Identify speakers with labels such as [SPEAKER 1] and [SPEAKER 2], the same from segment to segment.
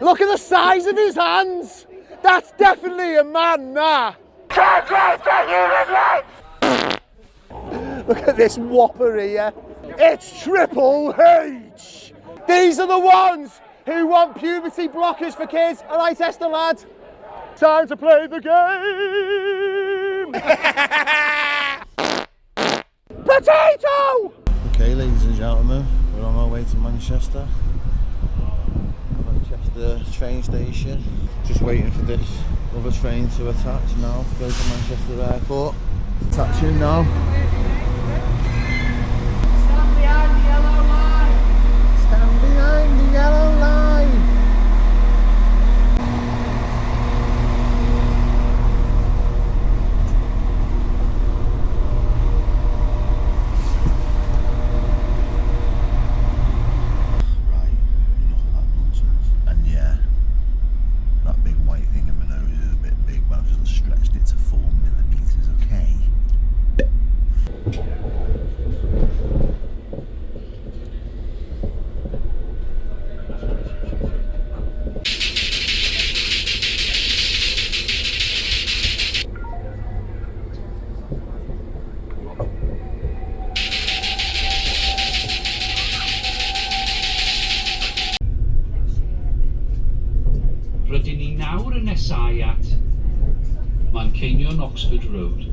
[SPEAKER 1] Look at the size of his hands. That's definitely a man, nah. Look at this whopper here. It's Triple H. These are the ones who want puberty blockers for kids. All right, Esther lad. Time to play the game. Potato!
[SPEAKER 2] Okay, ladies and gentlemen, we're on our way to Manchester. Manchester train station. Just waiting for this other train to attach now to go to Manchester Airport. Attaching now.
[SPEAKER 1] Stand behind the yellow line.
[SPEAKER 2] Stand behind the yellow line.
[SPEAKER 3] Rydyn ni nawr yn nesau at Manceinion Oxford Road.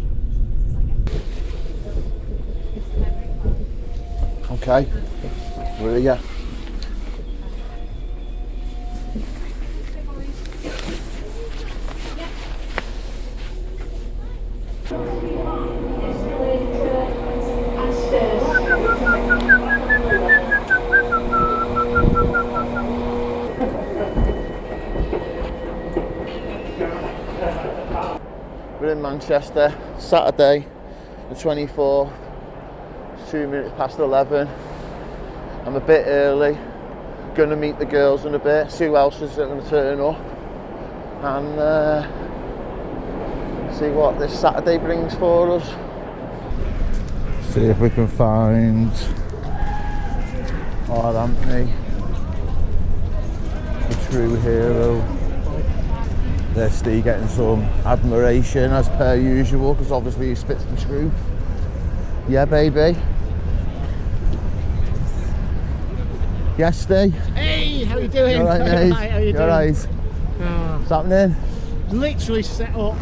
[SPEAKER 2] Okay, where are you? We're in Manchester, Saturday the 24th, 2 minutes past 11. I'm a bit early, gonna meet the girls in a bit, see who else is going to turn up and see what this Saturday brings for us. See if we can find our Anthony, the true hero. There's Steve getting some admiration as per usual, because obviously he spits the truth. Yeah, baby. Yes, Steve.
[SPEAKER 4] Hey, how you doing?
[SPEAKER 2] You alright, mate?
[SPEAKER 4] Hi, how you doing?
[SPEAKER 2] Alright. What's happening?
[SPEAKER 4] Literally set up.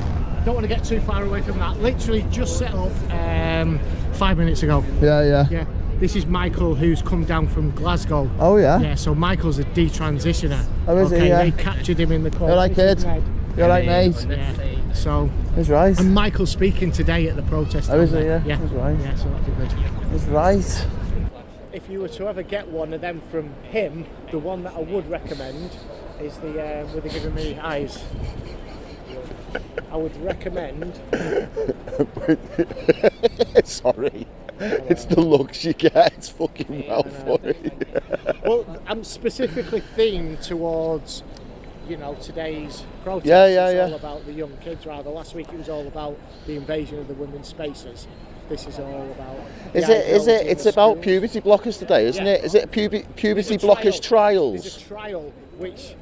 [SPEAKER 4] Don't want to get too far away from that. Literally just set up 5 minutes ago.
[SPEAKER 2] Yeah.
[SPEAKER 4] Yeah. This is Michael, who's come down from Glasgow.
[SPEAKER 2] Oh yeah.
[SPEAKER 4] Yeah. So Michael's a detransitioner.
[SPEAKER 2] Oh, is he?
[SPEAKER 4] Okay.
[SPEAKER 2] Yeah.
[SPEAKER 4] They captured him in the court.
[SPEAKER 2] You alright, kid? You alright, mate?
[SPEAKER 4] Yeah. So.
[SPEAKER 2] He's right.
[SPEAKER 4] And Michael's speaking today at the protest.
[SPEAKER 2] Oh, is he?
[SPEAKER 4] Yeah.
[SPEAKER 2] He's right.
[SPEAKER 4] Yeah. So that'd be good.
[SPEAKER 2] He's right.
[SPEAKER 4] If you were to ever get one of them from him, the one that I would recommend is the with the giving me eyes. I would recommend.
[SPEAKER 2] Sorry. It's the looks you get. It's fucking well funny.
[SPEAKER 4] Well, I'm specifically themed towards, you know, today's protest.
[SPEAKER 2] Yeah.
[SPEAKER 4] It's all about the young kids. Rather, last week it was all about the invasion of the women's spaces. This is all about.
[SPEAKER 2] It's about puberty blockers today, isn't it? Is it puberty blockers trials?
[SPEAKER 4] There's a trial which.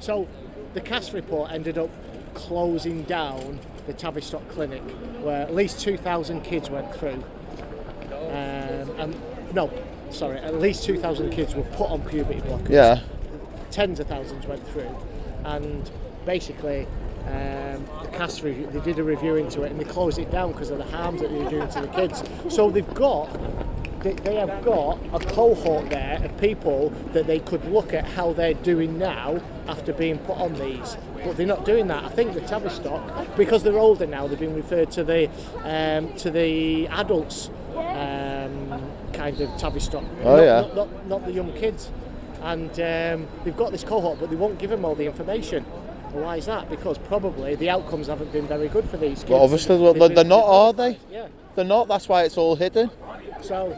[SPEAKER 4] So, the CAS report ended up closing down the Tavistock clinic, where at least 2,000 kids went through. At least 2,000 kids were put on puberty blockers.
[SPEAKER 2] Yeah.
[SPEAKER 4] Tens of thousands went through, and basically the CAS review, they did a review into it and they closed it down because of the harms that they were doing to the kids. So they have got a cohort there of people that they could look at how they're doing now after being put on these. But they're not doing that. I think the Tavistock, because they're older now, they've been referred to the adults kind of Tavistock. Not the young kids. And they've got this cohort, but they won't give them all the information. Well, why is that? Because probably the outcomes haven't been very good for these kids.
[SPEAKER 2] Well, obviously, they're not, are they?
[SPEAKER 4] Yeah.
[SPEAKER 2] They're not. That's why it's all hidden.
[SPEAKER 4] So.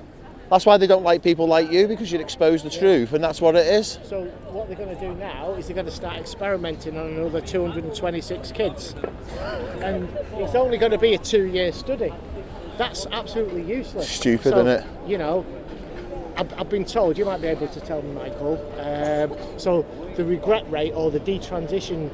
[SPEAKER 2] That's why they don't like people like you, because you'd expose the truth, and that's what it is.
[SPEAKER 4] So what they're going to do now is they're going to start experimenting on another 226 kids. And it's only going to be a 2-year study. That's absolutely useless.
[SPEAKER 2] Stupid, isn't it?
[SPEAKER 4] You know, I've been told, you might be able to tell me, Michael, so the regret rate or the detransition,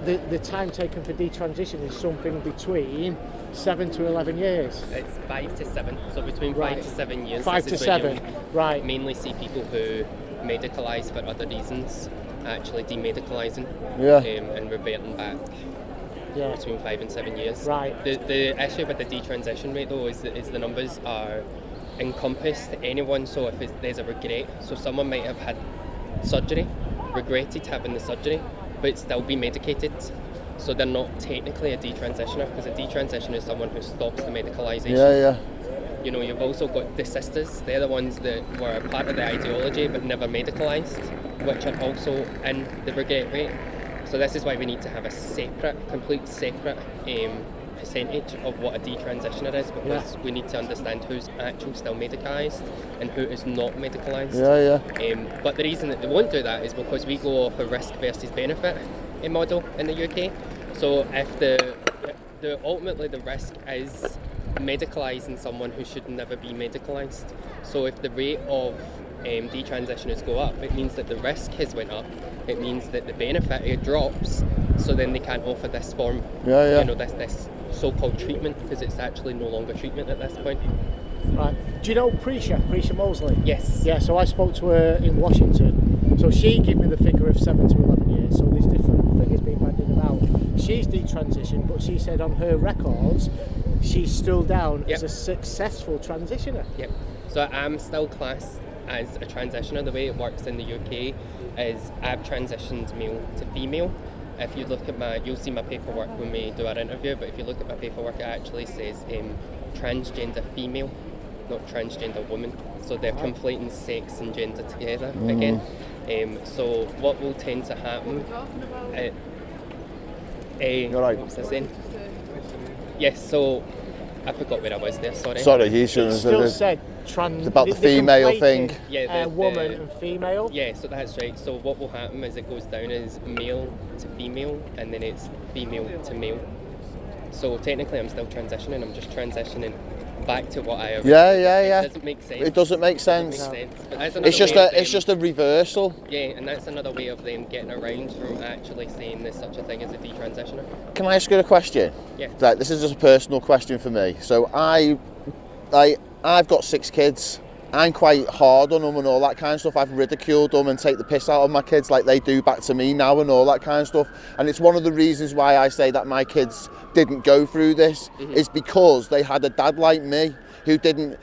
[SPEAKER 4] the time taken for detransition is something between 7 to 11 years.
[SPEAKER 5] It's 5 to 7, so between
[SPEAKER 4] Right.
[SPEAKER 5] 5 to 7 years.
[SPEAKER 4] 5
[SPEAKER 5] This
[SPEAKER 4] to
[SPEAKER 5] is where
[SPEAKER 4] 7,
[SPEAKER 5] you
[SPEAKER 4] right.
[SPEAKER 5] mainly see people who medicalise for other reasons, actually demedicalising and reverting back
[SPEAKER 4] Yeah.
[SPEAKER 5] between 5 and 7 years.
[SPEAKER 4] Right.
[SPEAKER 5] The issue with the detransition rate though is the numbers are encompassed to anyone. So if there's a regret, so someone might have had surgery, regretted having the surgery, but still be medicated. So they're not technically a detransitioner, because a detransitioner is someone who stops the medicalisation.
[SPEAKER 2] Yeah.
[SPEAKER 5] You know, you've also got the sisters. They're the ones that were part of the ideology but never medicalised, which are also in the regret rate. So this is why we need to have a complete separate percentage of what a detransitioner is, because we need to understand who's actually still medicalised and who is not medicalised. But the reason that they won't do that is because we go off a risk versus benefit model in the UK. So if ultimately the risk is medicalising someone who should never be medicalised. So if the rate of detransitioners go up, it means that the risk has went up. It means that the benefit drops. So then they can't offer this form, you know, this so-called treatment, because it's actually no longer treatment at this point.
[SPEAKER 4] Right. Do you know Prisha Mosley?
[SPEAKER 5] Yes.
[SPEAKER 4] Yeah, so I spoke to her in Washington. So she gave me the figure of 7 to 11 years. So there's different figures being bandied about. She's detransitioned, but she said on her records, she's still down as a successful transitioner.
[SPEAKER 5] Yep. So I'm still classed as a transitioner. The way it works in the UK is I've transitioned male to female. If you look at you'll see my paperwork when we do our interview, but if you look at my paperwork, it actually says transgender female, not transgender woman. So they're conflating sex and gender together again. So what will tend to happen...
[SPEAKER 2] You're right.
[SPEAKER 5] What was I saying? Yes, so I forgot where I was there, sorry.
[SPEAKER 2] Sorry, you should have
[SPEAKER 4] Still said trans...
[SPEAKER 2] about the female thing.
[SPEAKER 5] Yeah,
[SPEAKER 4] woman and female.
[SPEAKER 5] Yeah, so that's right. So what will happen is it goes down as male to female, and then it's female to male. So technically I'm still transitioning, I'm just transitioning back to what I
[SPEAKER 2] Yeah.
[SPEAKER 5] It doesn't make sense.
[SPEAKER 2] It doesn't make sense.
[SPEAKER 5] But that's
[SPEAKER 2] It's just a reversal.
[SPEAKER 5] Yeah, and that's another way of them getting around from actually saying there's such a thing as a detransitioner.
[SPEAKER 2] Can I ask you a question?
[SPEAKER 5] Yeah.
[SPEAKER 2] Right, this is just a personal question for me. So I've got 6 kids. I'm quite hard on them and all that kind of stuff. I've ridiculed them and take the piss out of my kids like they do back to me now and all that kind of stuff. And it's one of the reasons why I say that my kids didn't go through this, is because they had a dad like me who didn't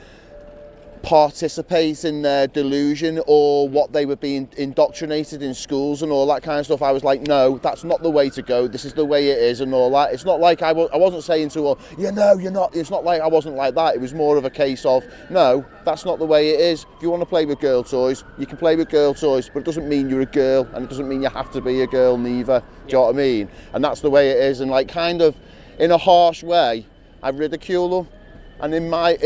[SPEAKER 2] participate in their delusion or what they were being indoctrinated in schools and all that kind of stuff. I was like, no, that's not the way to go. This is the way it is and all that. It's not like I wasn't saying to her, you're not. It's not like I wasn't like that. It was more of a case of, no, that's not the way it is. If you want to play with girl toys, you can play with girl toys, but it doesn't mean you're a girl, and it doesn't mean you have to be a girl neither. Do you know what I mean? And that's the way it is. And like, kind of in a harsh way, I ridicule them. And in my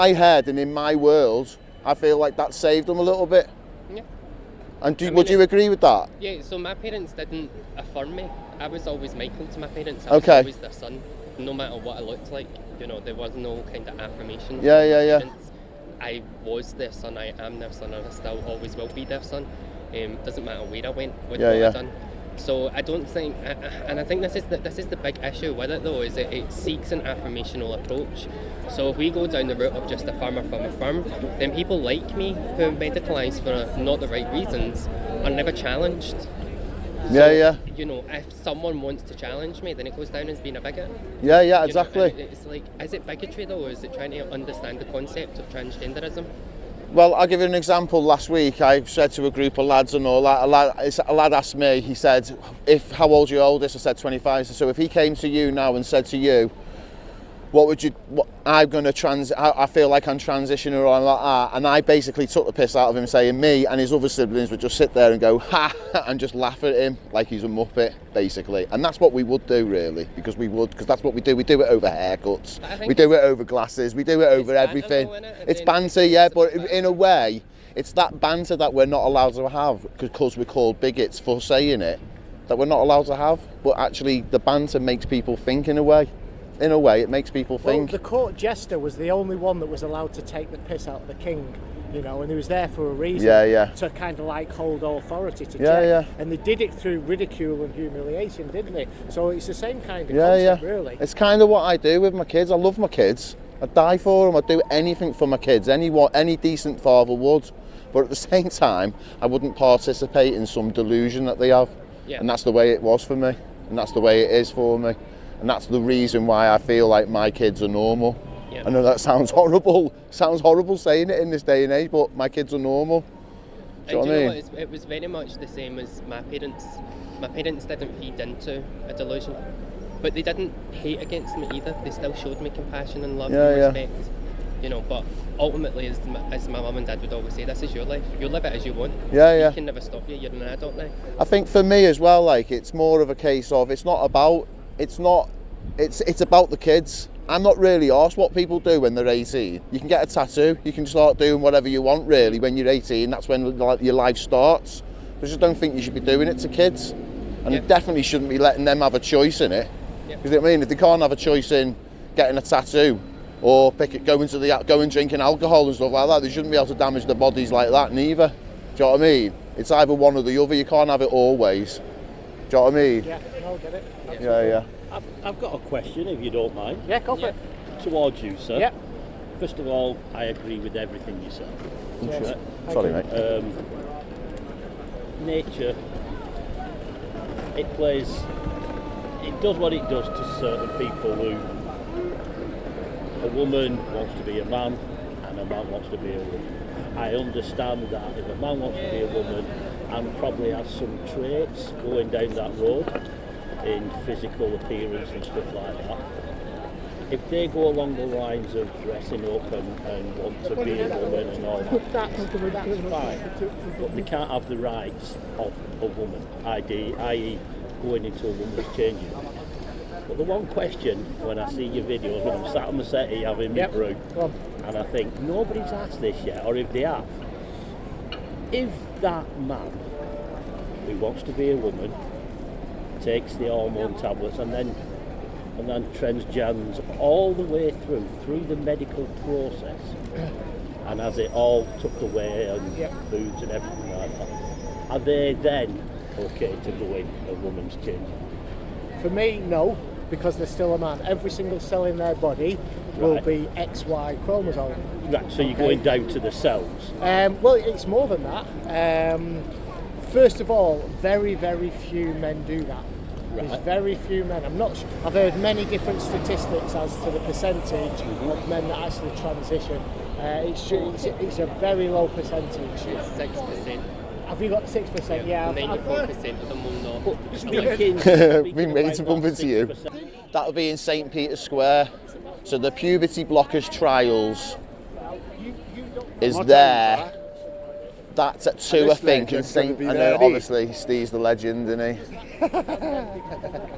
[SPEAKER 2] head and in my world, I feel like that saved them a little bit.
[SPEAKER 5] Yeah.
[SPEAKER 2] And would you agree with that?
[SPEAKER 5] Yeah, so my parents didn't affirm me. I was always Michael to my parents. I was
[SPEAKER 2] Okay.
[SPEAKER 5] always their son, no matter what I looked like. You know, there was no kind of affirmation.
[SPEAKER 2] Yeah.
[SPEAKER 5] I was their son, I am their son, and I still always will be their son. Doesn't matter where I went with what I've done. So I don't think, and I think this is the big issue with it though, is it seeks an affirmational approach. So if we go down the route of just affirm, then people like me who are medicalised for not the right reasons are never challenged. So, you know, if someone wants to challenge me, then it goes down as being a bigot.
[SPEAKER 2] Yeah, exactly.
[SPEAKER 5] You know, it's like, is it bigotry though, or is it trying to understand the concept of transgenderism?
[SPEAKER 2] Well, I'll give you an example. Last week, I said to a group of lads and all that, a lad asked me, he said, how old's your oldest? I said 25. So if he came to you now and said to you, I feel like I'm transitioning or I'm like that, and I basically took the piss out of him, saying me and his other siblings would just sit there and go, ha, and just laugh at him like he's a muppet, basically. And that's what we would do, really, because that's what we do. We do it over haircuts, we do it over glasses, we do it over everything. It's banter, yeah, but in a way, it's that banter that we're not allowed to have because we're called bigots for saying it, that we're not allowed to have. But actually, the banter makes people think in a way. It makes people think.
[SPEAKER 4] Well, the court jester was the only one that was allowed to take the piss out of the king you know, and he was there for a reason.
[SPEAKER 2] Yeah.
[SPEAKER 4] To kind of like hold authority to
[SPEAKER 2] Yeah,
[SPEAKER 4] check.
[SPEAKER 2] yeah.
[SPEAKER 4] And they did it through ridicule and humiliation, didn't they? So it's the same kind of concept, really.
[SPEAKER 2] It's kind of what I do with my kids. I love my kids. I'd die for them. I'd do anything for my kids. Any decent father would. But at the same time, I wouldn't participate in some delusion that they have.
[SPEAKER 5] Yeah.
[SPEAKER 2] And that's the way it was for me. And that's the way it is for me. And that's the reason why I feel like my kids are normal.
[SPEAKER 5] Yeah.
[SPEAKER 2] I know that sounds horrible. Sounds horrible saying it in this day and age, but my kids are normal. Do you know what I mean?
[SPEAKER 5] It was very much the same as my parents. My parents didn't feed into a delusion. But they didn't hate against me either. They still showed me compassion and love and respect. You know, but ultimately, as my mum and dad would always say, this is your life. You live it as you want.
[SPEAKER 2] Yeah.
[SPEAKER 5] You can never stop you. You're an adult now.
[SPEAKER 2] I think for me as well, like, it's more of a case of it's about the kids. I'm not really arsed what people do when they're 18. You can get a tattoo. You can start doing whatever you want, really, when you're 18. That's when your life starts. I just don't think you should be doing it to kids. And you definitely shouldn't be letting them have a choice in it.
[SPEAKER 5] Yeah.
[SPEAKER 2] You know what I mean? If they can't have a choice in getting a tattoo or going drinking alcohol and stuff like that, they shouldn't be able to damage their bodies like that neither. Do you know what I mean? It's either one or the other. You can't have it always. Do you know what I mean?
[SPEAKER 4] Yeah, no, get it.
[SPEAKER 2] Yeah.
[SPEAKER 6] I've got a question, if you don't mind.
[SPEAKER 4] Yeah, go for it.
[SPEAKER 6] Towards you, sir.
[SPEAKER 4] Yeah.
[SPEAKER 6] First of all, I agree with everything you said.
[SPEAKER 4] Yes.
[SPEAKER 2] Sorry, mate.
[SPEAKER 6] Nature, it does what it does to certain people who a woman wants to be a man and a man wants to be a woman. I understand that if a man wants to be a woman and probably has some traits going down that road in physical appearance and stuff like that, if they go along the lines of dressing up and want to be a woman and all that, that's fine. But they can't have the rights of a woman, i.e. going into a woman's changing room. But the one question when I see your videos, when I'm sat on the settee having my brew, and I think nobody's asked this yet, or if they have, if that man who wants to be a woman takes the hormone tablets and then transgens all the way through the medical process and has it all took away and foods and everything like that, are they then okay to go in a woman's change?
[SPEAKER 4] For me, no, because they're still a man. Every single cell in their body will be XY chromosome.
[SPEAKER 6] Right, so you're going down to the cells?
[SPEAKER 4] Well, it's more than that. First of all, very, very few men do that.
[SPEAKER 6] Right.
[SPEAKER 4] There's very few men. I'm not sure. I've heard many different statistics as to the percentage of men that actually transition. It's a very low percentage.
[SPEAKER 5] It's 6%.
[SPEAKER 4] Have you got 6%? Yeah.
[SPEAKER 5] 94% of them will not.
[SPEAKER 6] Speaking
[SPEAKER 2] Been waiting to
[SPEAKER 6] about
[SPEAKER 2] bump
[SPEAKER 6] that
[SPEAKER 2] into you.
[SPEAKER 6] 6%,
[SPEAKER 2] That'll be in St. Peter's Square. So the puberty blockers trials is there. That's at 2, I think, in St. And then obviously Steve's the legend, isn't he?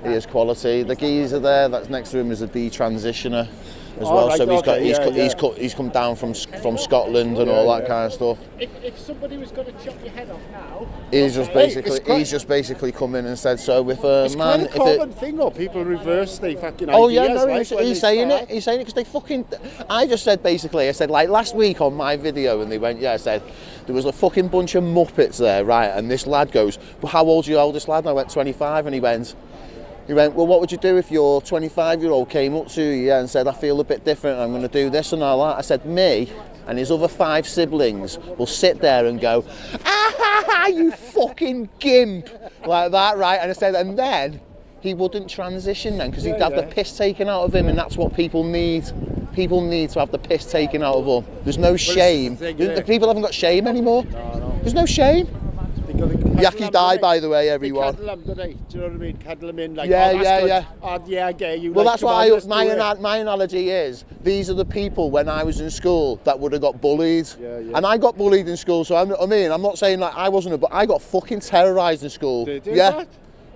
[SPEAKER 2] He is quality. The geezer there, that's next to him is a detransitioner as well.
[SPEAKER 1] Right,
[SPEAKER 2] so he's come down from Scotland and all that kind of stuff.
[SPEAKER 4] If somebody was going to chop your head off now,
[SPEAKER 2] He's just basically come in and said, so if a
[SPEAKER 1] It's
[SPEAKER 2] man,
[SPEAKER 1] quite a common thing, though. People reverse the fucking
[SPEAKER 2] oh
[SPEAKER 1] ideas.
[SPEAKER 2] yeah, no,
[SPEAKER 1] like, when
[SPEAKER 2] he's
[SPEAKER 1] they
[SPEAKER 2] saying
[SPEAKER 1] start.
[SPEAKER 2] it. He's saying it because they fucking. I just said basically. I said like last week on my video, and they went, yeah. I said there was a fucking bunch of muppets there, right? And this lad goes, well, how old's your oldest lad? And I went 25, and he went, well, what would you do if your 25-year-old came up to you and said, I feel a bit different, I'm going to do this and all that? I said, me and his other 5 siblings will sit there and go, you fucking gimp, like that, right? And I said, and then he wouldn't transition then because he'd have the piss taken out of him, and that's what people need. People need to have the piss taken out of them. There's no shame. The people haven't got shame anymore. No. There's no shame. Yaki died, by the way, everyone.
[SPEAKER 1] They cuddle him, do you know what I mean? Cuddle him in like,
[SPEAKER 2] yeah.
[SPEAKER 1] Yeah, I get you.
[SPEAKER 2] Well,
[SPEAKER 1] like,
[SPEAKER 2] that's what
[SPEAKER 1] my
[SPEAKER 2] my analogy is. These are the people when I was in school that would have got bullied.
[SPEAKER 1] Yeah.
[SPEAKER 2] And I got bullied in school, so I'm not saying like I wasn't, but I got fucking terrorised in school.
[SPEAKER 1] Did you?
[SPEAKER 2] Yeah.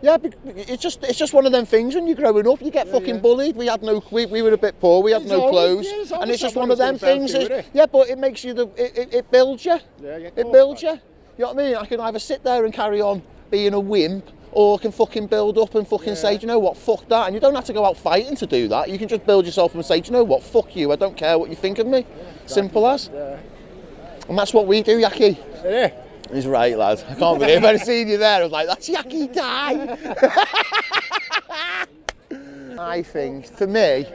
[SPEAKER 2] Yeah, it's just one of them things when you're growing up, you get fucking bullied. We had we were a bit poor, we had no clothes, and it's just one of them things. Yeah, but it makes you it builds you. It builds you. You know what I mean? I can either sit there and carry on being a wimp, or I can fucking build up and fucking say, do you know what, fuck that. And you don't have to go out fighting to do that. You can just build yourself up and say, do you know what, fuck you, I don't care what you think of me. Simple as. And that's what we do, Yaki.
[SPEAKER 4] Yeah.
[SPEAKER 2] He's right, lad. I can't believe I'd seen you there. I was like, that's Yaki Die. I think, for me,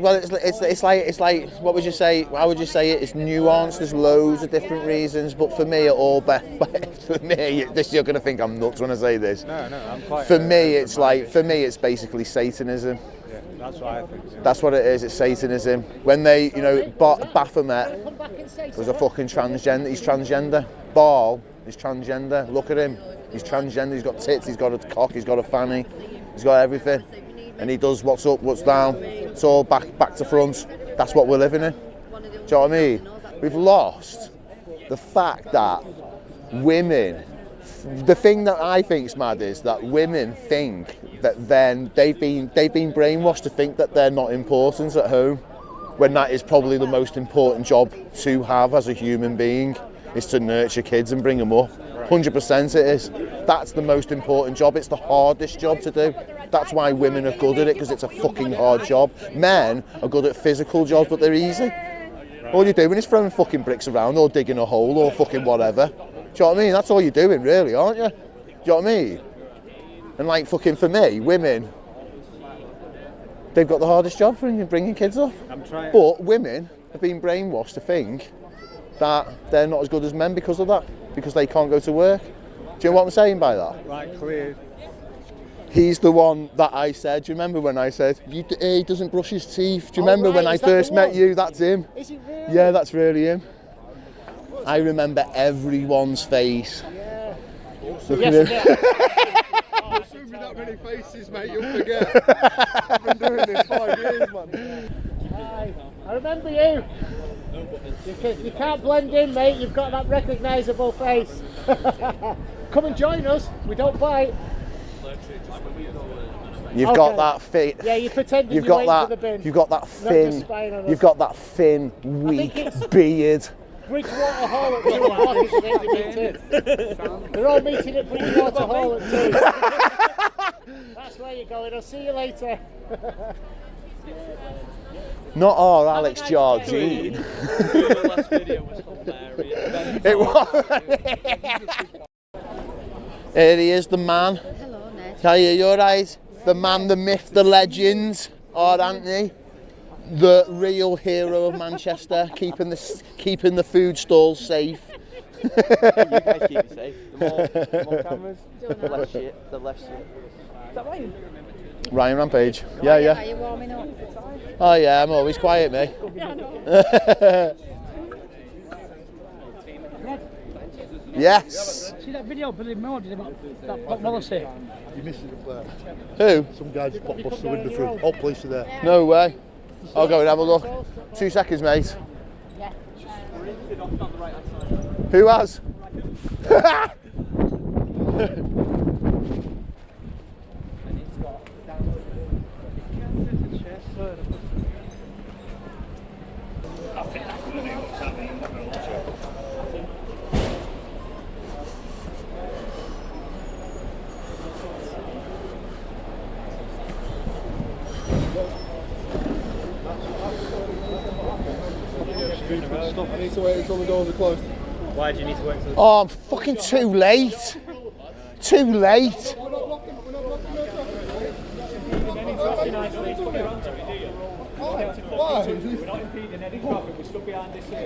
[SPEAKER 2] well, it's like, what would you say? How would you say it? It's nuanced. There's loads of different reasons, but for me, for me, you're going to think I'm nuts when I say this.
[SPEAKER 7] No, I'm quite.
[SPEAKER 2] For me, it's basically Satanism.
[SPEAKER 7] Yeah, that's what I think. Yeah.
[SPEAKER 2] That's what it is. It's Satanism. When they, Baphomet was a fucking transgender. He's transgender. Baal is transgender. Look at him. He's transgender. He's got tits. He's got a cock. He's got a fanny. He's got everything. And he does what's up, what's down. It's all back to front. That's what we're living in. Do you know what I mean? We've lost the fact that women. The thing that I think's mad is that women think that they've been brainwashed to think that they're not important at home, when that is probably the most important job to have as a human being, is to nurture kids and bring them up. 100% it is. That's the most important job. It's the hardest job to do. That's why women are good at it, because it's a fucking hard job. Men are good at physical jobs, but they're easy. All you're doing is throwing fucking bricks around or digging a hole or fucking whatever. Do you know what I mean? That's all you're doing, really, aren't you? Do you know what I mean? And like, fucking for me, women, they've got the hardest job bringing kids up. But women have been brainwashed to think that they're not as good as men because of that, because they can't go to work. Do you know what I'm saying by that?
[SPEAKER 7] Right, clear.
[SPEAKER 2] He's the one that I said. Do you remember when I said, he doesn't brush his teeth? Do you remember when I first met you? That's him.
[SPEAKER 4] Is it really?
[SPEAKER 2] Yeah, that's really him. I remember everyone's face.
[SPEAKER 4] Yeah.
[SPEAKER 2] Look at him.
[SPEAKER 1] Show me that many faces, mate, you'll forget. I've been doing this 5 years, man.
[SPEAKER 4] Hi. I remember you. You can't blend in, mate. You've got that recognisable face. Come and join us. We don't bite.
[SPEAKER 2] You've got that fit.
[SPEAKER 4] Yeah, you pretend
[SPEAKER 2] you've
[SPEAKER 4] you're
[SPEAKER 2] got
[SPEAKER 4] waiting
[SPEAKER 2] that.
[SPEAKER 4] for the bin.
[SPEAKER 2] You've got that thin. You've got that thin, weak beard.
[SPEAKER 4] Bridgewater Hall at 2 o'clock is where they meet. They're all meeting at Bridgewater Hall at 2. That's where you're going. I'll see you later.
[SPEAKER 2] Not our Alex Jardine.
[SPEAKER 8] The last video was hilarious.
[SPEAKER 2] It was. Here he is, the man.
[SPEAKER 9] Hello, Ned.
[SPEAKER 2] How are you alright? The man, the myth, the legend, our Anthony. The real hero of Manchester, keeping the food stalls safe.
[SPEAKER 8] You guys keep it safe. The more cameras, the less shit. Is that right?
[SPEAKER 2] Ryan Rampage.
[SPEAKER 9] Are
[SPEAKER 2] Yeah.
[SPEAKER 9] you warming up?
[SPEAKER 2] Oh yeah, I'm always quiet, mate. Yes.
[SPEAKER 10] See that video Billy Moore did about that Pop Policy?
[SPEAKER 1] You missed it up
[SPEAKER 2] Who?
[SPEAKER 1] there. Some guy just popped bust the window through. All police are there.
[SPEAKER 2] No way. I'll go and have a look. 2 seconds, mate. Who has?
[SPEAKER 1] I need to wait until the doors are closed.
[SPEAKER 8] Why do you need to wait till?
[SPEAKER 2] Oh, I'm fucking too late. Too late.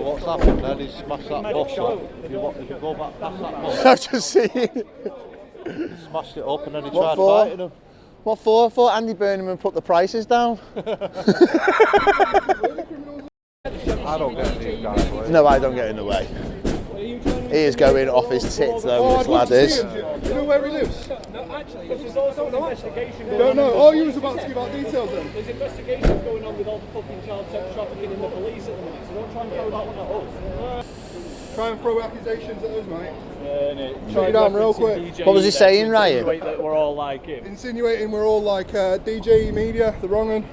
[SPEAKER 6] What's happened then? He's smashed that bus up. If you go back past that bus,
[SPEAKER 2] I've just seen it.
[SPEAKER 6] smashed it up and then he
[SPEAKER 2] What
[SPEAKER 6] tried
[SPEAKER 2] for?
[SPEAKER 6] fighting him.
[SPEAKER 2] What for? I thought Andy Burnham put the prices down.
[SPEAKER 7] I don't get these guys. Like.
[SPEAKER 2] No, I don't get in the way. He is going off his tits though, this lad is.
[SPEAKER 1] You know where he lives?
[SPEAKER 10] No, actually, there's also an investigation going
[SPEAKER 1] Don't know. Oh, you was about to give out details then.
[SPEAKER 10] There's investigations going on with all the fucking child sex trafficking in the police at the minute, so don't try and throw that one at us.
[SPEAKER 1] Try and throw accusations at us, mate. Shut you down real quick.
[SPEAKER 2] What was he saying, Ryan?
[SPEAKER 10] That we're all like him.
[SPEAKER 1] Insinuating we're all like DJ Media, the wrong one.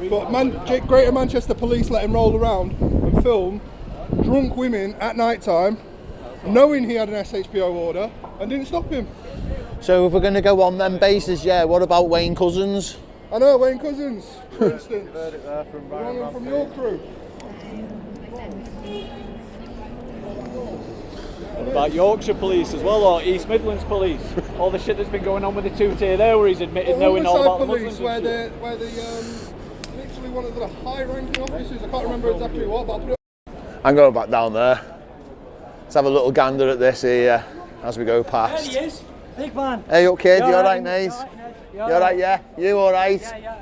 [SPEAKER 1] But Greater Manchester Police let him roll around and film drunk women at night time, knowing he had an SHPO order, and didn't stop him.
[SPEAKER 2] So if we're going to go on them bases, yeah, what about Wayne Cousins?
[SPEAKER 1] I know, Wayne Cousins, for instance. The wrong one from your crew.
[SPEAKER 10] about Yorkshire police as well, or East Midlands police. All the shit that's been going on with the two-tier there, where he's admitted knowing all about the Muslims.
[SPEAKER 9] Where they literally one of the high-ranking officers, I can't remember exactly what, but I put it.
[SPEAKER 2] I'm going back down there. Let's have a little gander at this here as we go past.
[SPEAKER 10] There he is, big man.
[SPEAKER 2] Hey up kid, you alright
[SPEAKER 10] mate?
[SPEAKER 2] mate? You alright, yeah? You alright?
[SPEAKER 10] Yeah.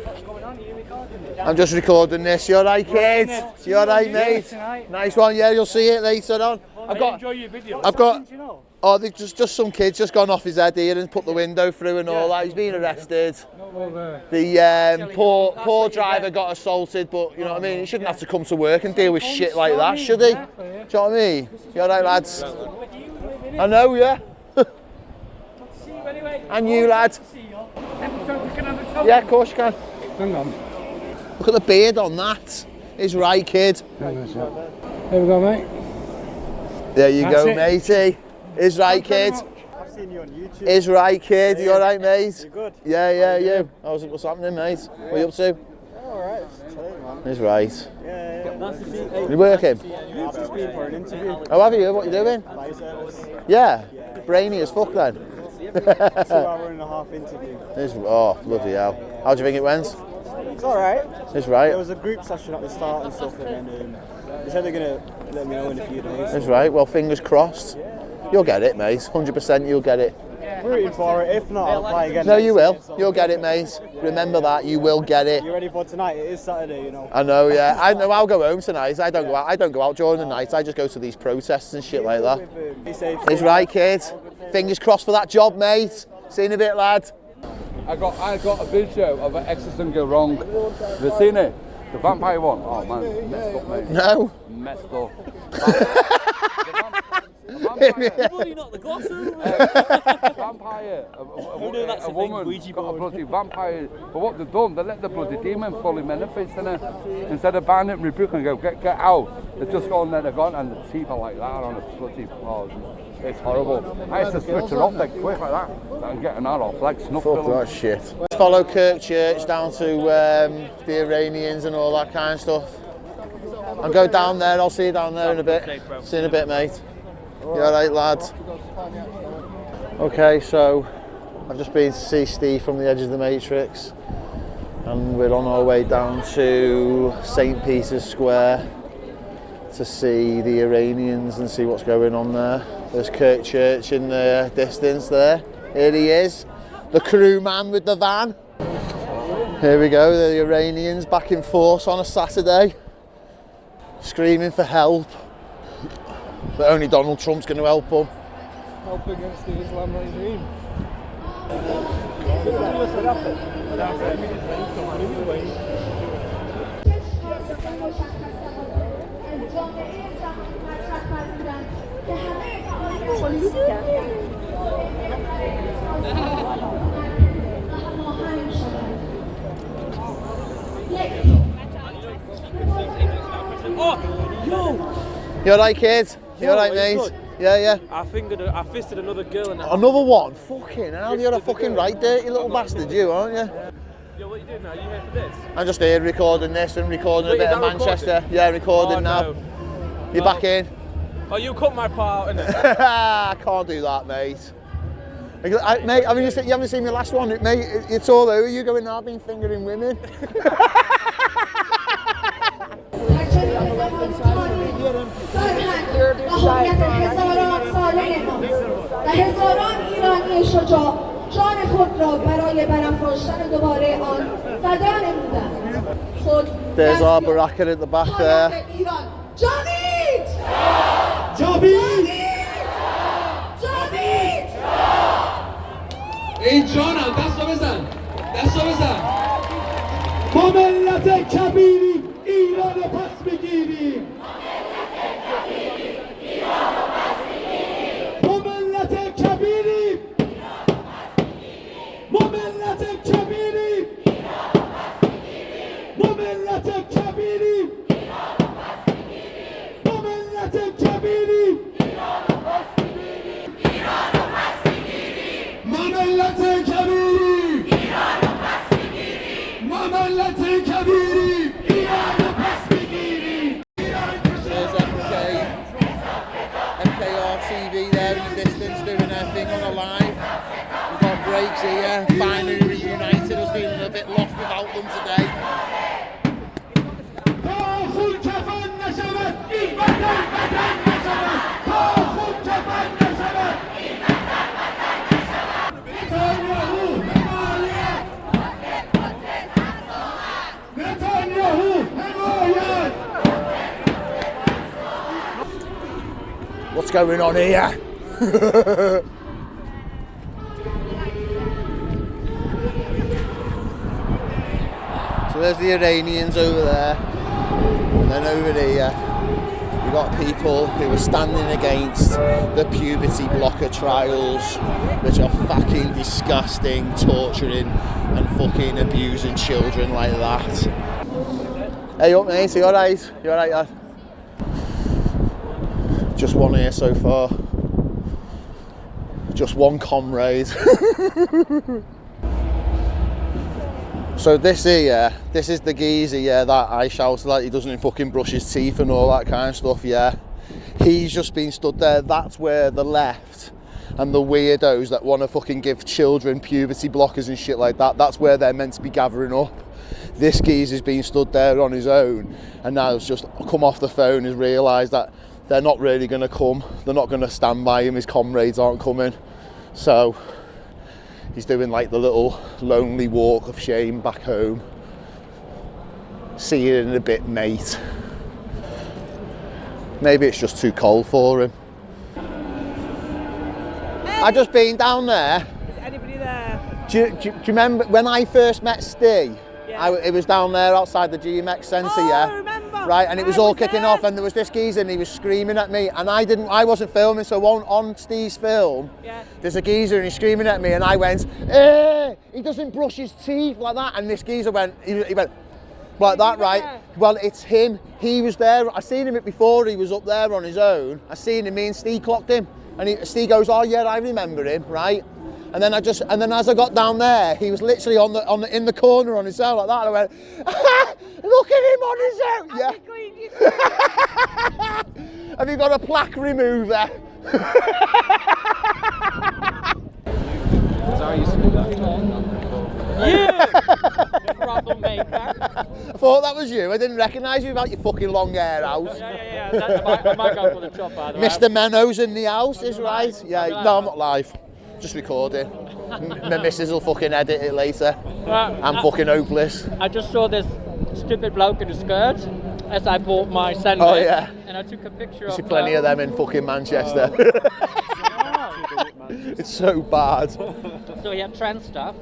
[SPEAKER 10] What's going on? Are you recording it?
[SPEAKER 2] I'm just recording this. You alright kid? You alright mate? Nice one, yeah, you'll see it later on.
[SPEAKER 10] Enjoy your video.
[SPEAKER 2] Oh, they've just some kids just gone off his head here and put the window through and all that. He's been arrested. The poor driver got assaulted, but you know what I mean? He shouldn't have to come to work and deal with shit like that, should he? Do you know what I mean? You alright lads? I know, yeah. And you lad? Yeah, of course you can.
[SPEAKER 9] Hang on.
[SPEAKER 2] Look at the beard on that. He's right, kid.
[SPEAKER 9] There we go, mate.
[SPEAKER 2] There you go, matey. Is right, kid.
[SPEAKER 8] I've seen you on YouTube.
[SPEAKER 2] Is right, kid. You alright, mate?
[SPEAKER 8] You good?
[SPEAKER 2] Yeah, you. What's happening, mate? What are you up to?
[SPEAKER 8] Alright, chilling, man.
[SPEAKER 2] Is right.
[SPEAKER 8] Yeah.
[SPEAKER 2] You working?
[SPEAKER 8] I've just been for an interview.
[SPEAKER 2] Oh, have you? What are you doing?
[SPEAKER 8] Fire service.
[SPEAKER 2] Yeah. Brainy as fuck then.
[SPEAKER 8] 2.5-hour interview.
[SPEAKER 2] Oh, bloody hell. How do you think it went?
[SPEAKER 8] It's alright.
[SPEAKER 2] It's right.
[SPEAKER 8] There was a group session at the start and stuff, and then they said they're going to let me know in a few days.
[SPEAKER 2] It's right. Well, fingers crossed. You'll get it, mate. 100% you'll get it.
[SPEAKER 8] We're rooting for it. If not, I'll apply again.
[SPEAKER 2] No, you will. You'll get it, mate. Remember that. You will get it.
[SPEAKER 8] You ready for tonight? It is Saturday, you know.
[SPEAKER 2] I know, yeah. I know. I'll go home tonight. I don't go out during the night. I just go to these protests and shit like that.
[SPEAKER 8] Be safe.
[SPEAKER 2] It's right, kid. Fingers crossed for that job, mate. See you in a bit, lad.
[SPEAKER 7] I got a video of an Exorcist go wrong. Have you seen it? The vampire one? Oh man, messed up, mate.
[SPEAKER 2] No.
[SPEAKER 7] Messed up.
[SPEAKER 10] Bloody not the gloss
[SPEAKER 7] Vampire. A woman got a bloody vampire. But what they've done, they let the bloody demon fully manifest in her. Instead of banning it and rebuking and go, get out. They've just gone there, they're gone, and the teeth are like that on a bloody it's horrible. I used to switch her off like quick like that. I'm getting that off, like snuff
[SPEAKER 2] Fuck that shit. Let's follow Kirk Church down to the Iranians and all that kind of stuff. I'll go down there, I'll see you down there in a bit. See you in a bit, mate. You alright, lads? Okay, so I've just been to see Steve from the Edge of the Matrix, and we're on our way down to St. Peter's Square to see the Iranians and see what's going on there. There's Kirk Church in the distance there. Here he is, the crew man with the van. Here we go, the Iranians back in force on a Saturday, screaming for help. But only Donald Trump's going to help them.
[SPEAKER 9] Help against the Islam regime.
[SPEAKER 2] You alright, kid? You alright, mate?
[SPEAKER 10] Good.
[SPEAKER 2] Yeah.
[SPEAKER 10] I fisted another girl and
[SPEAKER 2] Another one? Fucking hell, you're a fucking right dirty little bastard, you, aren't you?
[SPEAKER 10] Yo, what are you doing now? You here for this?
[SPEAKER 2] I'm just here recording this and recording a bit of Manchester. Yeah, recording now.
[SPEAKER 10] No.
[SPEAKER 2] You're back in.
[SPEAKER 10] Oh, you cut my part out, innit?
[SPEAKER 2] I can't do that, mate. Mate, I mean, you haven't seen my last one, mate. It's all over. You going, I've been fingering women.
[SPEAKER 11] جان خود را برای برافراشتن دوباره آن فدا نمودند.
[SPEAKER 2] There's our baraka at the back there.
[SPEAKER 11] جاوید!
[SPEAKER 12] این جانم دستو بزن
[SPEAKER 9] ما ملت کبیریم ایران رو پس میگیریم ما ملت کبیریم ما ملت کبیریم ما ملت کبیریم ما ملت کبیریم ما ملت کبیریم ما ملت کبیریم ایران رو پس میگیریم
[SPEAKER 2] There's MK off. We've got breaks here, finally reunited, us feeling a bit lost without them today. What's going on here? So there's the Iranians over there, and then over here we've got people who are standing against the puberty blocker trials, which are fucking disgusting, torturing and fucking abusing children like that. Hey up mate, you alright? You alright lad? Just one here so far. Just one comrade. So this here, this is the geezer, yeah, that I shouted like he doesn't fucking brush his teeth and all that kind of stuff, yeah. He's just been stood there. That's where the left and the weirdos that want to fucking give children puberty blockers and shit like that, that's where they're meant to be gathering up. This geezer's been stood there on his own, and now has just come off the phone and realised that they're not really going to come. They're not going to stand by him. His comrades aren't coming. So he's doing like the little lonely walk of shame back home. See you in a bit, mate. Maybe it's just too cold for him. I just been down there.
[SPEAKER 13] Is anybody there?
[SPEAKER 2] Do you remember when I first met Steve? Yeah. It was down there outside the GMX Centre, yeah.
[SPEAKER 13] I remember.
[SPEAKER 2] Right, and it was all kicking off, and there was this geezer, and he was screaming at me, and I wasn't filming, so on Steve's film, there's a geezer, and he's screaming at me, and I went, he doesn't brush his teeth like that, and this geezer went, he went like that, right? Well, it's him. He was there. I seen him before. He was up there on his own. I seen him. Me and Steve clocked him, and Steve goes, "Oh yeah, I remember him, right?" And then as I got down there, he was literally in the corner on his own like that. And I went, "Look at him on his own!" Yeah. Have you got a plaque remover?
[SPEAKER 10] I used to do that.
[SPEAKER 13] Yeah. Troublemaker.
[SPEAKER 2] I thought that was you. I didn't recognise you without your fucking long hair out.
[SPEAKER 13] Yeah. I might go for the job, by the way.
[SPEAKER 2] Mr. Menno's in the house, is right. Yeah. No, I'm not live. Just recording. My missus will fucking edit it later. I'm fucking hopeless.
[SPEAKER 13] I just saw this stupid bloke in a skirt as I bought my sandwich.
[SPEAKER 2] Oh yeah.
[SPEAKER 13] And I took a picture
[SPEAKER 2] There's
[SPEAKER 13] of
[SPEAKER 2] plenty of them in fucking Manchester. It's so bad.
[SPEAKER 13] So he had trans stuff.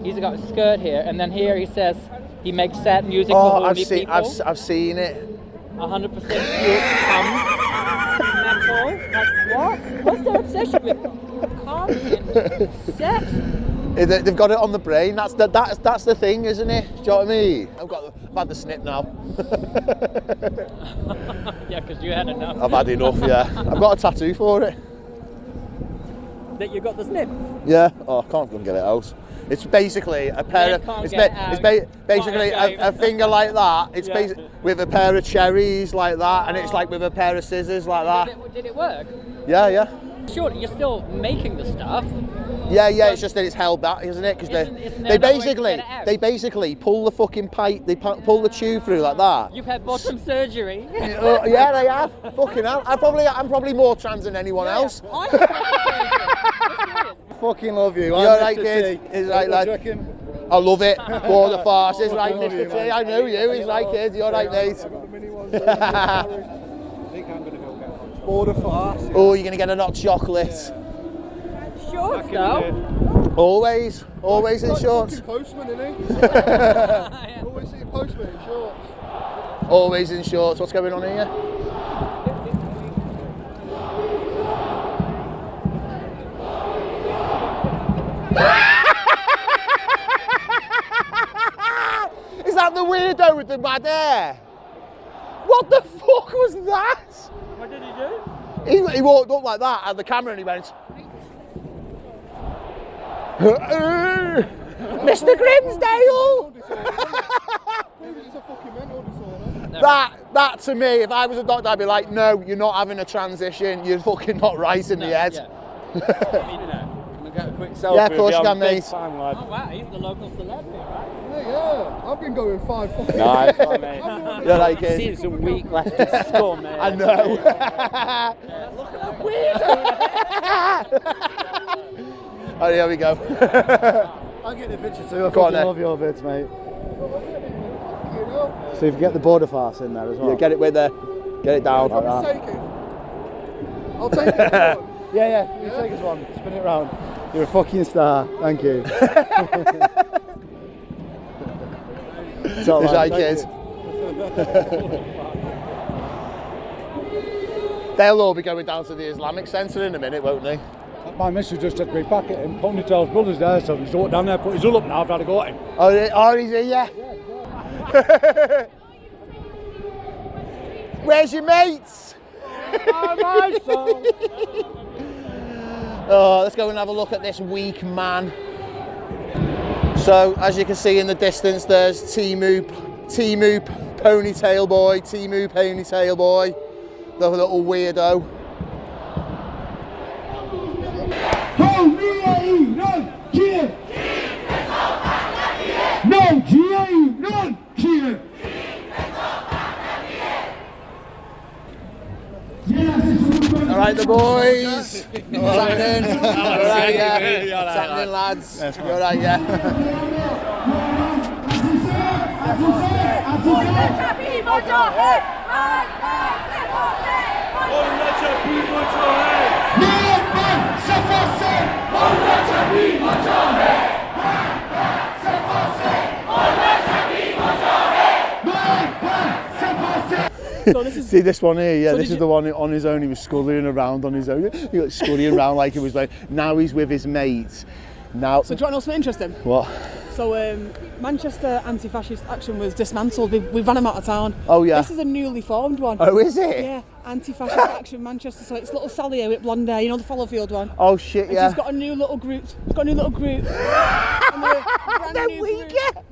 [SPEAKER 13] He's got a skirt here, and then here he says he makes sad music for horny people.
[SPEAKER 2] I've seen it.
[SPEAKER 13] 100% pure cum metal. Like what? What's their obsession with cum and sex?
[SPEAKER 2] They've got it on the brain. That's the thing, isn't it? Do you know what I mean? I've had the snip now.
[SPEAKER 13] Yeah, because you had enough.
[SPEAKER 2] I've had enough. Yeah, I've got a tattoo for it.
[SPEAKER 13] That you got the snip?
[SPEAKER 2] Yeah. Oh, I can't go and get it out. It's basically a pair of. It's basically a finger like that. It's with a pair of cherries like that, and it's like with a pair of scissors like that.
[SPEAKER 13] Did it work?
[SPEAKER 2] Yeah.
[SPEAKER 13] Surely you're still making the stuff.
[SPEAKER 2] Yeah. It's just that it's held back, isn't it? Because they basically pull the fucking pipe. They pull the tube through like that.
[SPEAKER 13] You've had bottom surgery.
[SPEAKER 2] Yeah, they have. Fucking hell. I'm probably more trans than anyone else.
[SPEAKER 1] Fucking love you.
[SPEAKER 2] You're right, kid. He's right, lad. I love it. Border farce. He's right, Mr. T. I know you. He's right, kid. You're right, mate.
[SPEAKER 1] Border farce.
[SPEAKER 2] Oh, you're gonna get a hot chocolate.
[SPEAKER 13] Shorts though.
[SPEAKER 2] Always in shorts.
[SPEAKER 9] Postman, isn't he? Always see a postman in shorts.
[SPEAKER 2] Always in shorts. What's going on here? Is that the weirdo with the mad hair? What the fuck was that?
[SPEAKER 13] What did he do?
[SPEAKER 2] He walked up like that at the camera and he went, Mr. Grimsdale! That to me, if I was a doctor, I'd be like, no, you're not having a transition, you're fucking not right in the head.
[SPEAKER 10] Get a quick selfie.
[SPEAKER 1] Yeah, of course you can, mate.
[SPEAKER 10] Fan, lad.
[SPEAKER 13] Oh wow, he's the local celebrity, right?
[SPEAKER 9] Yeah, I've been going 5 fucking
[SPEAKER 10] Nice one, mate.
[SPEAKER 1] You're like it.
[SPEAKER 10] Seen some weak leftist scum, mate.
[SPEAKER 1] I know.
[SPEAKER 10] Look at that weird.
[SPEAKER 1] Oh, here we go.
[SPEAKER 14] I'll get the picture too. I
[SPEAKER 1] Go on,
[SPEAKER 14] fucking love your vids, mate. So if you get the border farce in there as well.
[SPEAKER 1] Yeah, get it with there. Get it down.
[SPEAKER 9] I'll take it. I'll take it.
[SPEAKER 14] Yeah, you take us one. Spin it round. You're a fucking star. Thank you.
[SPEAKER 1] It's like kids. They'll all be going down to the Islamic Centre in a minute, won't they?
[SPEAKER 14] My missus just took me back at him. Ponytail's brother's there, so he's walked down there, put his hood up now. I've had to go at him.
[SPEAKER 1] Oh, he's here, yeah. Where's your mates? Oh, let's go and have a look at this weak man. So, as you can see in the distance, there's Timu Ponytail Boy, the little weirdo. All right, the boys. What's happening? All right, yeah. What's happening, lads? You all right, yeah? So this is, see this one here, yeah, so this is the one on his own. He was scullying around on his own. He was scullying around like it was like, now he's with his mates. Now,
[SPEAKER 15] so do you want to know something interesting?
[SPEAKER 1] What?
[SPEAKER 15] So Manchester Anti-Fascist Action was dismantled. We've run him out of town.
[SPEAKER 1] Oh yeah.
[SPEAKER 15] This is a newly formed one.
[SPEAKER 1] Oh, is it?
[SPEAKER 15] Yeah, Anti-Fascist Action Manchester. So it's little Sally here with blonde hair, you know, the Fallowfield one.
[SPEAKER 1] Oh shit, yeah.
[SPEAKER 15] And she's got a new little group. And
[SPEAKER 1] they're weaker.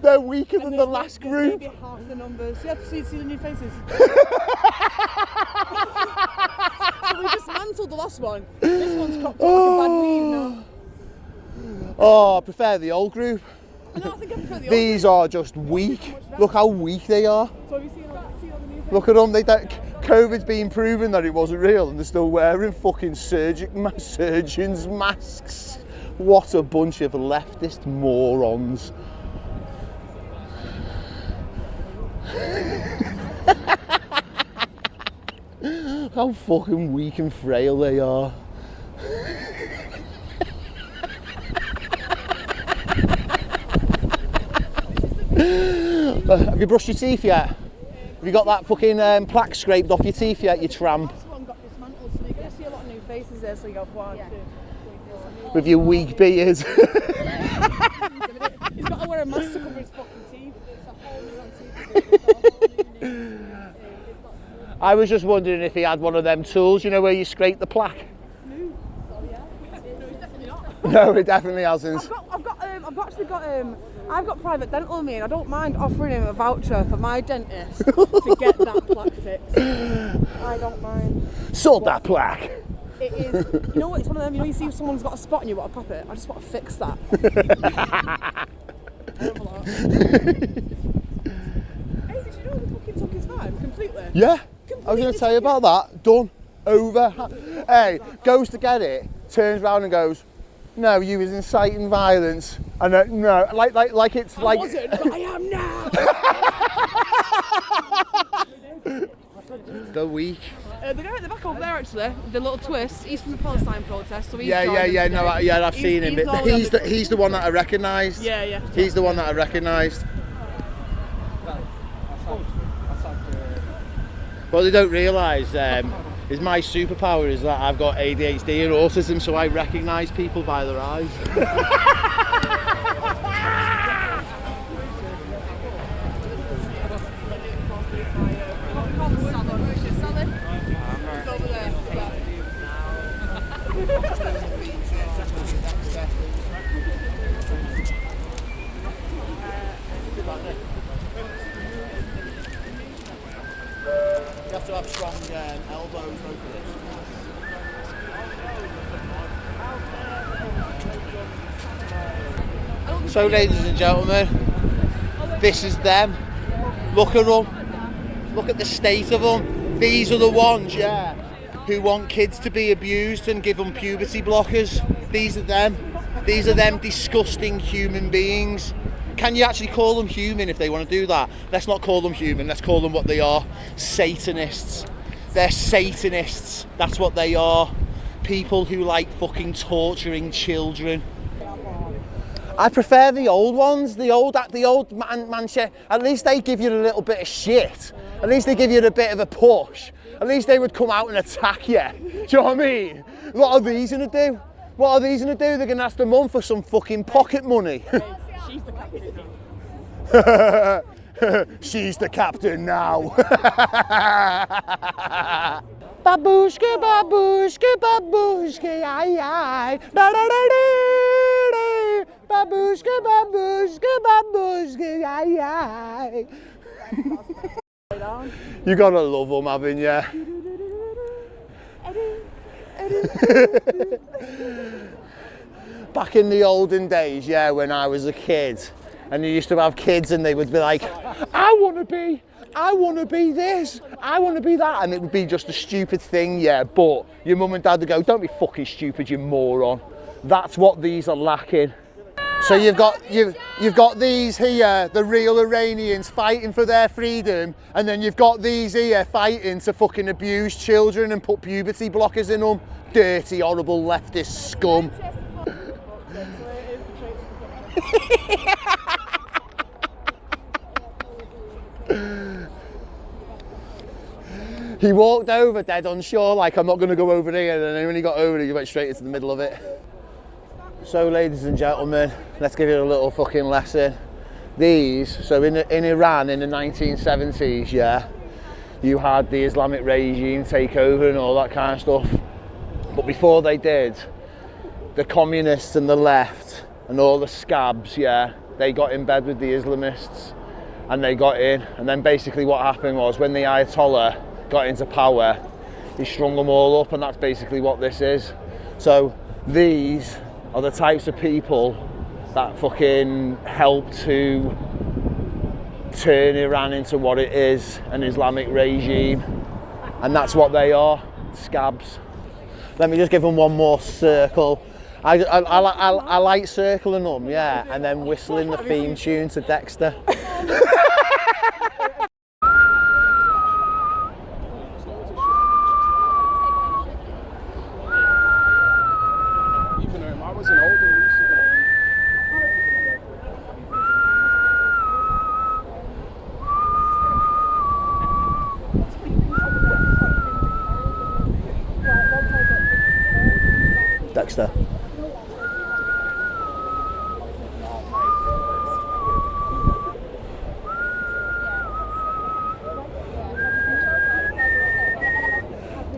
[SPEAKER 1] They're weaker than the last group.
[SPEAKER 15] Maybe half the numbers. You have to see the new faces. So we dismantled the last one. This one's cropped up like a bad weed now.
[SPEAKER 1] Oh, I prefer the old group.
[SPEAKER 15] I think I prefer the old
[SPEAKER 1] These are just weak. Look how weak they are.
[SPEAKER 15] So have you seen all the new faces?
[SPEAKER 1] Look at them. COVID's been proven that it wasn't real, and they're still wearing fucking surgeons' masks. What a bunch of leftist morons. How fucking weak and frail they are. Have you brushed your teeth yet? Have you got that fucking plaque scraped off your teeth yet, you tramp?
[SPEAKER 15] This one got dismantled, so you're going to see a lot of new faces there, so you got 1, 2, 3, 4.
[SPEAKER 1] With your weak beard.
[SPEAKER 15] He's got to wear a mask to cover his fucking teeth. It's a whole new Antifa.
[SPEAKER 1] I was just wondering if he had one of them tools, you know, where you scrape the plaque.
[SPEAKER 15] No, he's definitely not.
[SPEAKER 1] No, he definitely hasn't.
[SPEAKER 15] I've got private dental with me, and I don't mind offering him a voucher for my dentist to get that plaque fixed. I don't mind.
[SPEAKER 1] Sold that plaque.
[SPEAKER 15] It is. You know what? It's one of them. You know, you see if someone's got a spot and you want to pop it. I just want to fix that. Hey, did you know the fucking took his vibe completely?
[SPEAKER 1] Yeah. I was going to tell you about that. Done. Over. Hey, goes to get it, turns around and goes, no, you was inciting violence. And no, like it's
[SPEAKER 15] I
[SPEAKER 1] like.
[SPEAKER 15] wasn't, but I am now.
[SPEAKER 1] The weak.
[SPEAKER 15] The guy at the back over there, actually, the little twist. He's from the Palestine protest, so he's
[SPEAKER 1] Yeah. No, I've seen him. He's the one that I recognised.
[SPEAKER 15] Yeah.
[SPEAKER 1] He's the one that I recognised. What they don't realise is my superpower is that I've got ADHD and autism, so I recognise people by their eyes. You have to have strong elbows over this.
[SPEAKER 2] So, ladies and gentlemen, this is them. Look at them. Look at the state of them. These are the ones, yeah, who want kids to be abused and give them puberty blockers. These are them. These are them disgusting human beings. Can you actually call them human if they want to do that? Let's not call them human, let's call them what they are. Satanists. They're Satanists. That's what they are. People who like fucking torturing children. I prefer the old ones, the old Manchester. At least they give you a little bit of shit. At least they give you a bit of a push. At least they would come out and attack you. Do you know what I mean? What are these gonna do? What are these gonna do? They're gonna ask the mum for some fucking pocket money.
[SPEAKER 15] She's the captain.
[SPEAKER 2] She's the captain now. Babushka, babushka, babushka, ay, ay. Da, da, da, da, da. Babushka, babushka, babushka, ay, ay. You gotta love them, haven't you? Back in the olden days, yeah, when I was a kid, and you used to have kids and they would be like, I want to be this, I want to be that, and it would be just a stupid thing, yeah, but your mum and dad would go, don't be fucking stupid, you moron. That's what these are lacking. So you've got these here, the real Iranians fighting for their freedom, and then you've got these here fighting to fucking abuse children and put puberty blockers in them. Dirty, horrible leftist scum. He walked over dead unsure, like I'm not going to go over here, and then when he got over it, he went straight into the middle of it. So, ladies and gentlemen, let's give you a little fucking lesson. These, so in Iran in the 1970s, yeah, you had the Islamic regime take over and all that kind of stuff. But before they did, the communists and the left and all the scabs, yeah, they got in bed with the Islamists and they got in. And then basically what happened was when the Ayatollah got into power, he strung them all up, and that's basically what this is. So these are the types of people that fucking help to turn Iran into what it is, an Islamic regime, and that's what they are, scabs. Let me just give them one more circle. I like circling them, yeah, and then whistling the theme tune to Dexter.
[SPEAKER 9] I was an older
[SPEAKER 2] Dexter.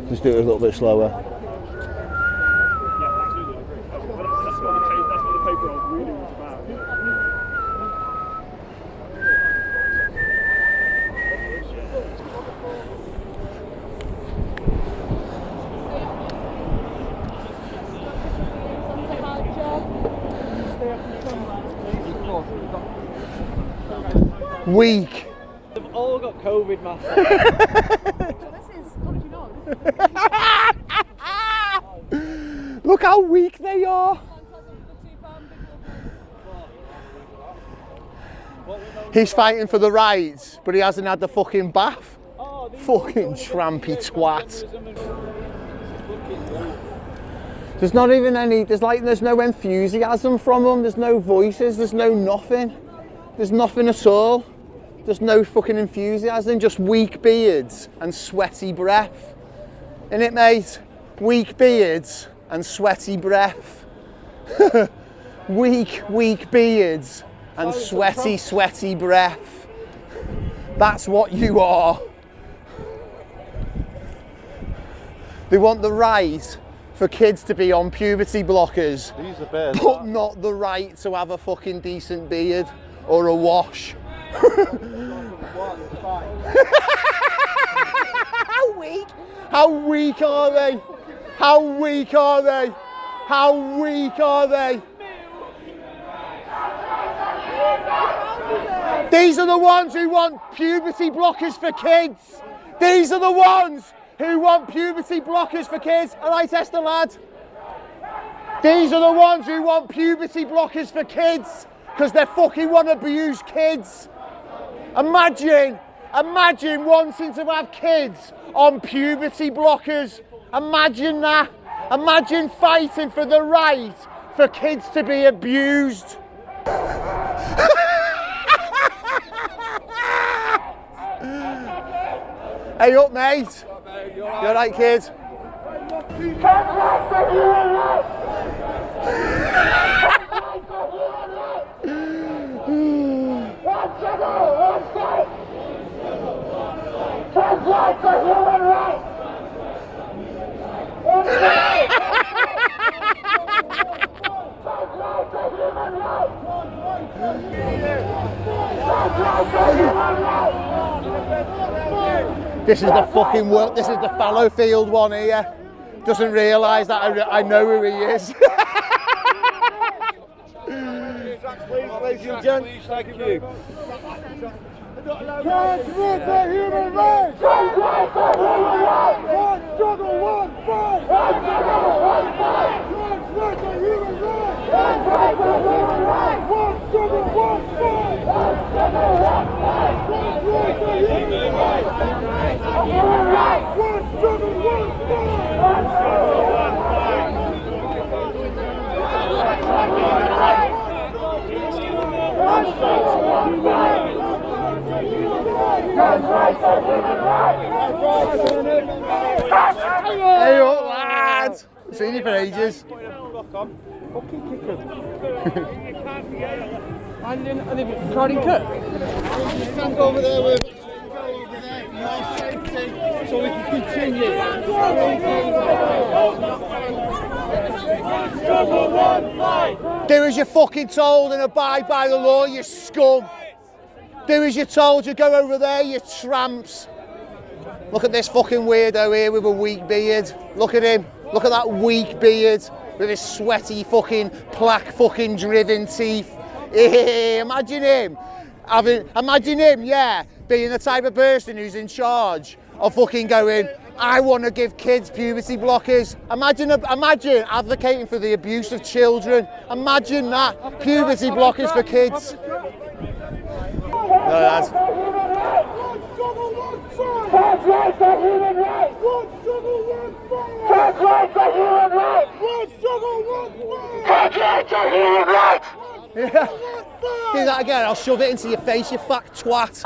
[SPEAKER 2] Just do it a little bit slower. Weak.
[SPEAKER 10] They've all got COVID, man.
[SPEAKER 2] Look how weak they are. He's fighting for the rights, but he hasn't had the fucking bath. Fucking trampy twat. There's not even any, there's no enthusiasm from them, there's no voices, there's no nothing. There's nothing at all. There's no fucking enthusiasm, just weak beards and sweaty breath. Innit, mate? Weak beards and sweaty breath. Weak beards and sweaty breath. That's what you are. They want the right for kids to be on puberty blockers, but not the right to have a fucking decent beard or a wash. How weak are they? How weak are they? How weak are they?
[SPEAKER 1] These are the ones who want puberty blockers for kids. These are the ones who want puberty blockers for kids. All right, Esther, lad. These are the ones who want puberty blockers for kids because they fucking want to abuse kids. Imagine wanting to have kids on puberty blockers. Imagine that. Imagine fighting for the right for kids to be abused. Hey up, mate. You all right, kid? This is the fucking work. This is the Fallowfield one here. Doesn't realise that I know who he is.
[SPEAKER 9] Please, ladies and gents. Thank you.
[SPEAKER 1] Trans rights are human rights! Trans rights are human rights! One struggle, one fight! One struggle, one fight! Trans rights are human rights! Trans rights are human rights! One struggle, one fight! One struggle, one fight! Trans rights are human rights! Trans rights are human rights! One struggle, one fight! One struggle, one fight! One struggle, one fight! Hey up, lads! Seen you for ages.
[SPEAKER 15] Fucking kick him. And then are they recording cut?
[SPEAKER 1] Stand over there with nice safety so we can continue. Do as you're fucking told and abide by the law, you scum. Do as you're told, you go over there, you tramps. Look at this fucking weirdo here with a weak beard. Look at him. Look at that weak beard with his sweaty fucking plaque fucking driven teeth. Imagine him. Imagine him, yeah, being the type of person who's in charge of fucking going, I want to give kids puberty blockers. Imagine advocating for the abuse of children. Imagine that. Puberty blockers for kids. No, lads. Trans rights are human rights! One struggle, one fight! Trans rights are human rights! One struggle, one fight! Trans rights are human rights! Yeah. Do that again, I'll shove it into your face, you fat twat.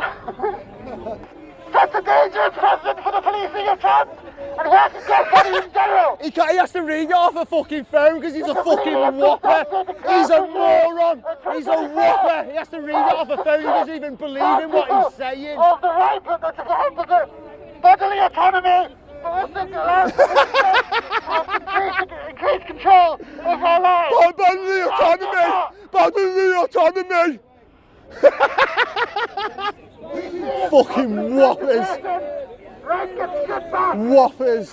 [SPEAKER 1] That's a dangerous president for the policing of Trump! And he has to get money in general! He has to read it off a fucking phone because he's a fucking whopper! He's a moron! He's a whopper! He has to read it off a phone, he doesn't even believe in what he's saying! Of the right to the bodily autonomy! Increase control of our lives! Bodily autonomy! Bodily autonomy! Fucking whoppers! Whoppers!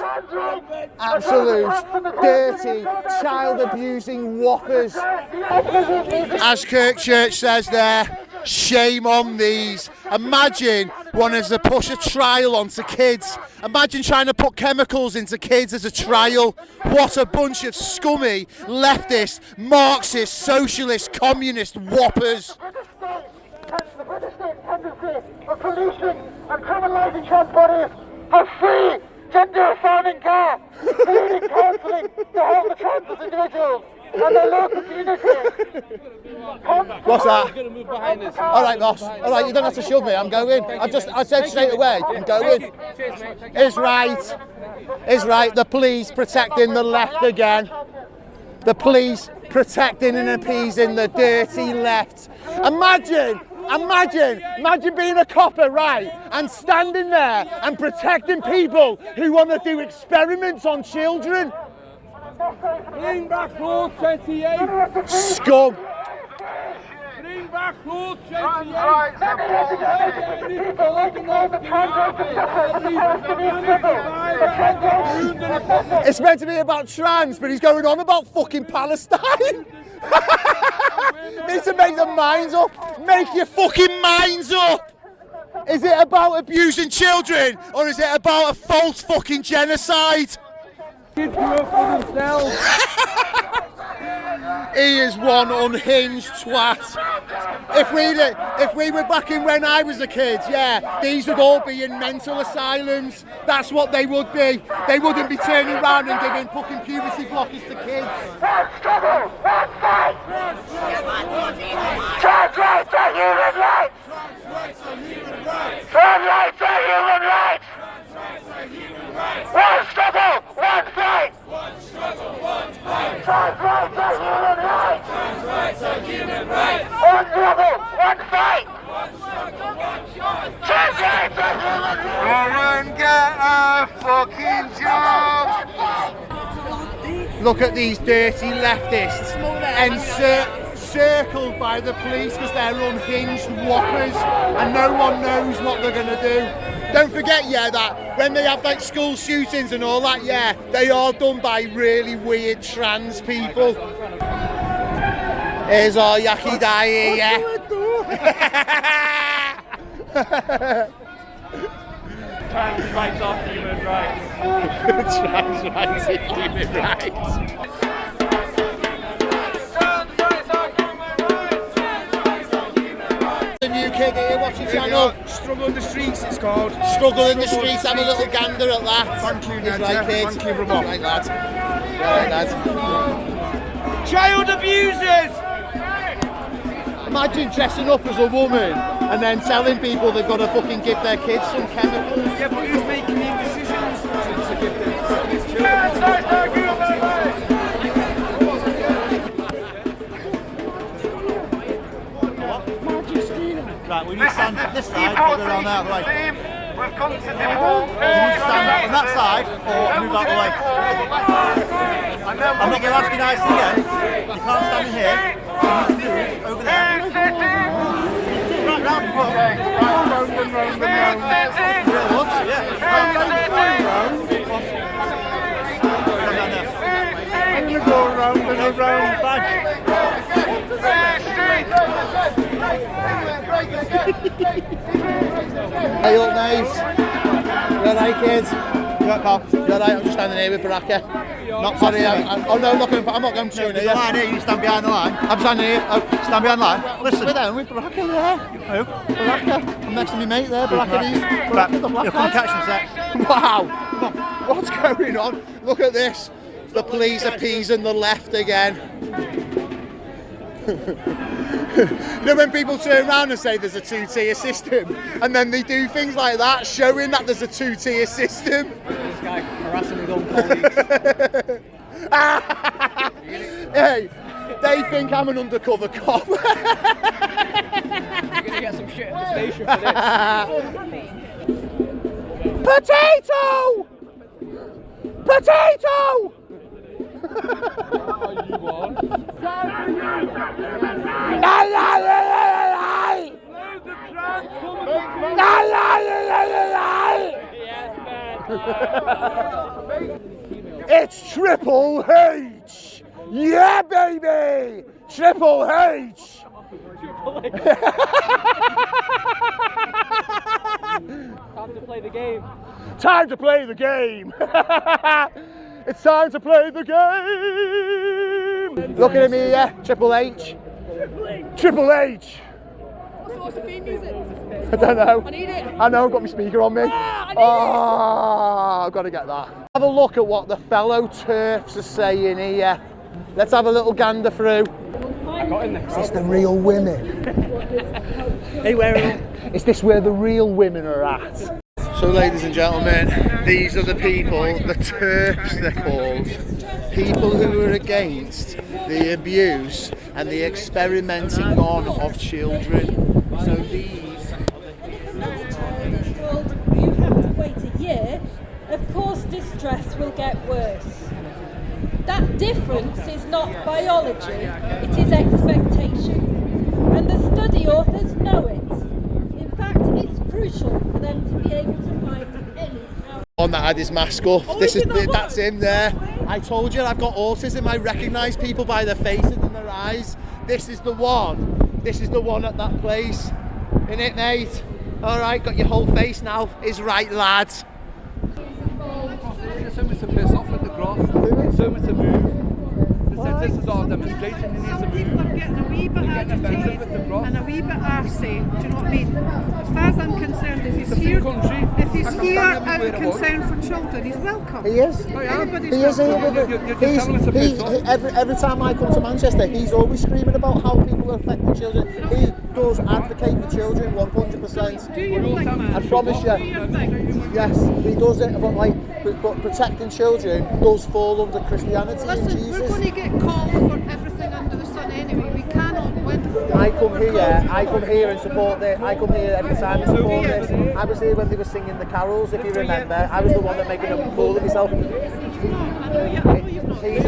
[SPEAKER 1] Absolute dirty, child abusing whoppers! As Kirkchurch says there, shame on these. Imagine wanting to push a trial onto kids. Imagine trying to put chemicals into kids as a trial. What a bunch of scummy, leftist, Marxist, socialist, communist whoppers. The British state tendency of policing and criminalising trans bodies have free gender-affirming care, including counselling to help the trans individuals and their local communities. What's that? All right, boss. All right, you don't have to shove me. I'm going. I said straight away. I'm going. Is right. Is right. The police protecting the left again. The police protecting and appeasing the dirty left. Imagine being a copper, right, and standing there and protecting people who want to do experiments on children.
[SPEAKER 9] Bring back Rule 28.
[SPEAKER 1] Scum.
[SPEAKER 9] Bring back Rule 28.
[SPEAKER 1] It's meant to be about trans, but he's going on about fucking Palestine. Need to make their minds up. Make your fucking minds up. Is it about abusing children or is it about a false fucking genocide?
[SPEAKER 7] Kids grew up for themselves.
[SPEAKER 1] He is one unhinged twat. If we were back in when I was a kid, yeah, these would all be in mental asylums. That's what they would be. They wouldn't be turning around and giving fucking puberty blockers to kids.
[SPEAKER 16] Trans rights are human rights! Trans rights are human rights! One struggle, one fight! One struggle, one fight! Trans rights are human rights! Trans rights are human rights! One struggle, one fight! One struggle, one fight! Trans rights are human rights! Go and get a fucking job!
[SPEAKER 1] Look at these dirty leftists encircled by the police because they're unhinged whoppers and no one knows what they're going to do. Don't forget, yeah, that when they have like school shootings and all that, yeah, they are done by really weird trans people. Here's our Yaki Dai, yeah.
[SPEAKER 10] Trans rights are human rights.
[SPEAKER 1] Trans rights are human rights. The new kid here, what's your channel?
[SPEAKER 9] Struggle in the Streets, it's called.
[SPEAKER 1] Struggle in the Streets, have a little gander at that.
[SPEAKER 9] Thank you, Ned.
[SPEAKER 1] Right,
[SPEAKER 9] Thank you, Ramon.
[SPEAKER 1] Right, lad. Right, lad.
[SPEAKER 9] Child abusers!
[SPEAKER 1] Imagine dressing up as a woman and then telling people they've got to fucking give their kids some chemicals.
[SPEAKER 9] Yeah, but who's making these decisions to give their children?
[SPEAKER 2] Right, we need to stand this side, but they're on out of the way.
[SPEAKER 16] We've come to default.
[SPEAKER 2] You need to stand on that side or move out of the way. I'm not going to ask you nicely again. You can't stand in here. You need to move over there. Right round the front. Real looks, yeah. Stand down there.
[SPEAKER 9] I'm going to go around and around.
[SPEAKER 2] Fine.
[SPEAKER 1] Hey, look nice. You alright, kids? You alright, pal? You alright? I'm just standing here with Baraka. Not sorry, oh no, I'm not going to shoot
[SPEAKER 2] There's a line here, you stand behind the line.
[SPEAKER 1] I'm standing here.
[SPEAKER 2] Stand behind the line. Listen.
[SPEAKER 1] With them, with Baraka there.
[SPEAKER 2] Who?
[SPEAKER 1] Baraka. I'm next to my mate there, Baraka. Baraka, the black
[SPEAKER 2] You'll come catch them, sec.
[SPEAKER 1] Wow. Come on. What's going on? Look at this. The police appeasing the left again. You know when people turn around and say there's a two-tier system and then they do things like that showing that there's a two-tier system.
[SPEAKER 10] This guy harassing his own colleagues.
[SPEAKER 1] Hey, they think I'm an undercover cop.
[SPEAKER 10] You're gonna get some shit at the station for this.
[SPEAKER 1] Potato! Potato!
[SPEAKER 16] La
[SPEAKER 1] la la la la! La la la la la! It's Triple H! Yeah, baby! Triple H!
[SPEAKER 10] Time to play the game.
[SPEAKER 1] Time to play the game! It's time to play the game! Looking at me, yeah? Triple H. Triple H.
[SPEAKER 15] What's the theme music?
[SPEAKER 1] I don't know.
[SPEAKER 15] I need it.
[SPEAKER 1] I know, I've got my speaker on me. I've got to get that. Have a look at what the fellow TERFs are saying here. Let's have a little gander through.
[SPEAKER 10] I got in there.
[SPEAKER 1] Is this the real women?
[SPEAKER 10] Hey, where are you?
[SPEAKER 1] Is this where the real women are at? So ladies and gentlemen, these are the people, the TERFs they're called. People who are against the abuse and the experimenting on of children. So these are
[SPEAKER 17] you have to wait a year, of course distress will get worse. That difference is not biology, it is expectation. And the study authors know it. In fact, it's crucial for them to be able to find any out.
[SPEAKER 1] one that had his mask off. That's him there. I told you I've got autism. I recognise people by their faces and their eyes. This is the one. This is the one at that place. Innit, mate? All right, got your whole face now. Is right, lads.
[SPEAKER 7] There's so much to piss off at the cross. There's so much to move. This is our demonstration.
[SPEAKER 15] Some people are getting a wee bit agitated and a wee bit arsey. Do you know what I mean? As far as I'm concerned, if he's here out of concern for children, he's welcome.
[SPEAKER 2] He is.
[SPEAKER 15] Everybody's
[SPEAKER 2] He is here
[SPEAKER 15] welcome.
[SPEAKER 2] with every time I come to Manchester, he's always screaming about how people are affecting children. He does advocate for children 100%.
[SPEAKER 15] Do your thing, man.
[SPEAKER 2] I promise you.
[SPEAKER 15] Do your thing.
[SPEAKER 2] Yes, he does it, but protecting children does fall under Christianity and
[SPEAKER 15] Listen,
[SPEAKER 2] Jesus.
[SPEAKER 15] we're going to get called for everything under the sun anyway. We cannot win.
[SPEAKER 2] I come here and support it. I come here every time and support this. I was here when they were singing the carols, if you remember. I was the one that making a fool of myself. He's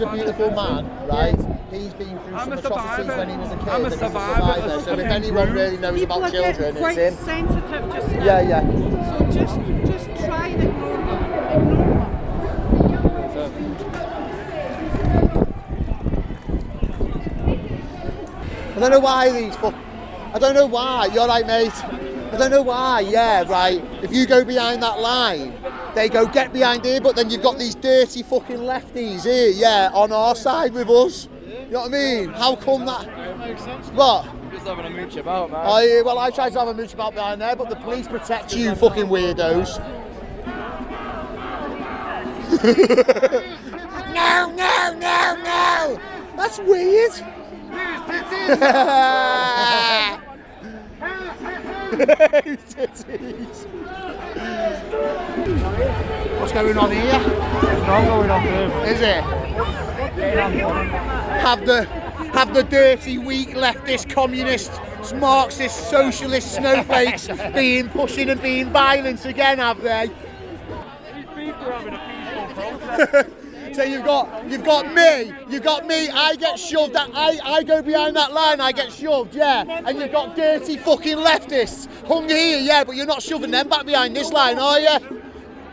[SPEAKER 2] a beautiful man, right? He's been through some atrocities when he was a kid.
[SPEAKER 7] I'm a survivor.
[SPEAKER 2] So if anyone really knows about children, it's him.
[SPEAKER 15] Sensitive just now.
[SPEAKER 2] Yeah.
[SPEAKER 15] So just try and ignore them.
[SPEAKER 1] I don't know why I don't know why. You're right, mate. I don't know why. Yeah, right. If you go behind that line, they go get behind here, but then you've got these dirty fucking lefties here, yeah, on our side with us. You know what I mean? How come that?
[SPEAKER 8] It makes sense.
[SPEAKER 1] What?
[SPEAKER 8] Just having a mooch about, man.
[SPEAKER 1] Oh, yeah, well, I tried to have a mooch about behind there, but the police protect you, fucking weirdos. No! That's weird. What's going on here?
[SPEAKER 14] There's no going on here.
[SPEAKER 1] Is it? Have the dirty, weak leftist, communist, Marxist, socialist snowflakes pushing and being violent again, have they?
[SPEAKER 14] These people are having a peaceful protest.
[SPEAKER 1] So you've got me, I get shoved, I go behind that line, I get shoved, yeah, and you've got dirty fucking leftists hung here, yeah, but you're not shoving them back behind this line, are you?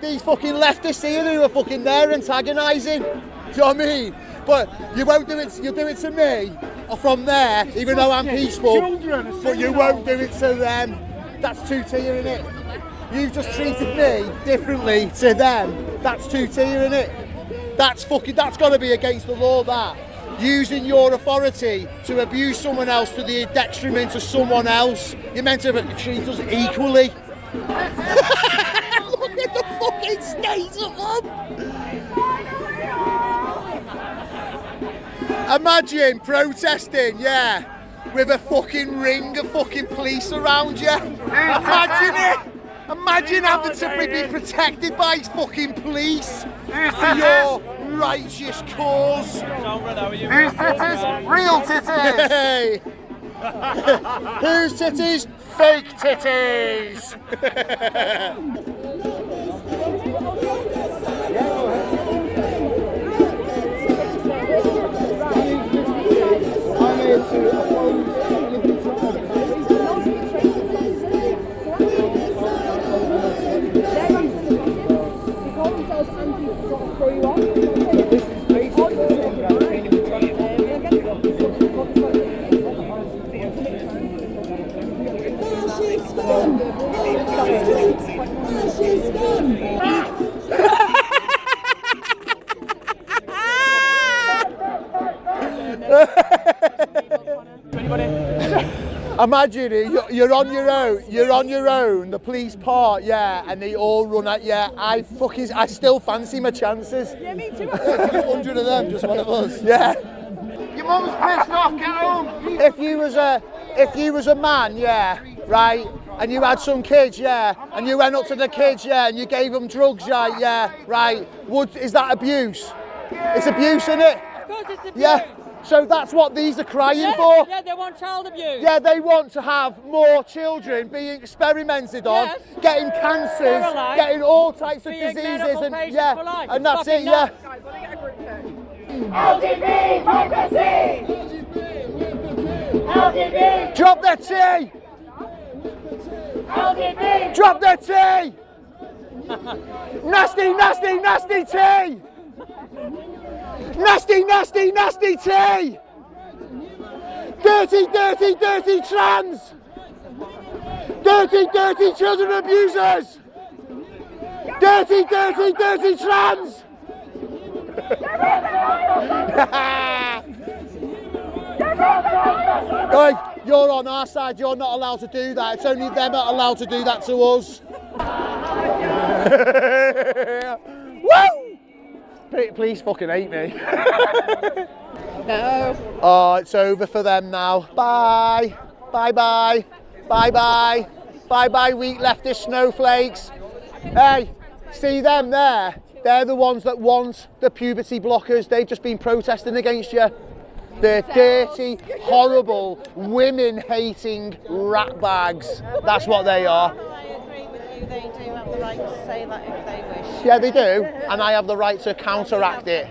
[SPEAKER 1] These fucking leftists here who are fucking there antagonising, do you know what I mean? But you won't do it, you'll do it to me, or from there, even though I'm peaceful, but you won't do it to them. That's 2-tier, innit? You've just treated me differently to them, that's 2-tier, innit? That's got to be against the law, that. Using your authority to abuse someone else to the detriment of someone else. You're meant to treat us equally. Look at the fucking state of them. Imagine protesting, yeah, with a fucking ring of fucking police around you. Imagine it. Imagine having to be protected by fucking police for your righteous cause. Whose titties? Real titties! Hey. Whose titties? Fake titties! I'm here to oppose Imagine it, you're on your own, the police part, yeah, and they all run at you. I still fancy my chances.
[SPEAKER 15] Yeah, me too.
[SPEAKER 1] 100 of them, just one of us. Yeah. Your mum's pissed off, get home. If you was a man, yeah, right, and you had some kids, yeah, and you went up to the kids, yeah, and you gave them drugs, yeah, right, is that abuse? It's abuse, isn't it?
[SPEAKER 13] Of course it's abuse.
[SPEAKER 1] Yeah. So that's what these are crying for.
[SPEAKER 13] Yeah, they want child abuse.
[SPEAKER 1] Yeah, they want to have more children being experimented on, getting cancers, getting all types of diseases, and yeah, and that's it, yeah.
[SPEAKER 16] LGBT democracy!
[SPEAKER 1] Drop their tea!
[SPEAKER 16] LGBT!
[SPEAKER 1] Drop their tea! Nasty tea! Nasty, nasty, nasty tea! Dirty, dirty, dirty trans! Dirty, dirty children abusers! Dirty, dirty, dirty trans! Hey, you're on our side, you're not allowed to do that. It's only them that are allowed to do that to us. Woo! Please fucking hate me.
[SPEAKER 15] No.
[SPEAKER 1] Oh, it's over for them now. Bye. Bye bye. Bye bye. Bye bye, weak leftist snowflakes. Hey, see them there? They're the ones that want the puberty blockers. They've just been protesting against you. They're dirty, horrible, women-hating rat bags. That's what they are.
[SPEAKER 18] I agree with you. They do have the right to say that if they wish.
[SPEAKER 1] Yeah, they do, and I have the right to counteract it.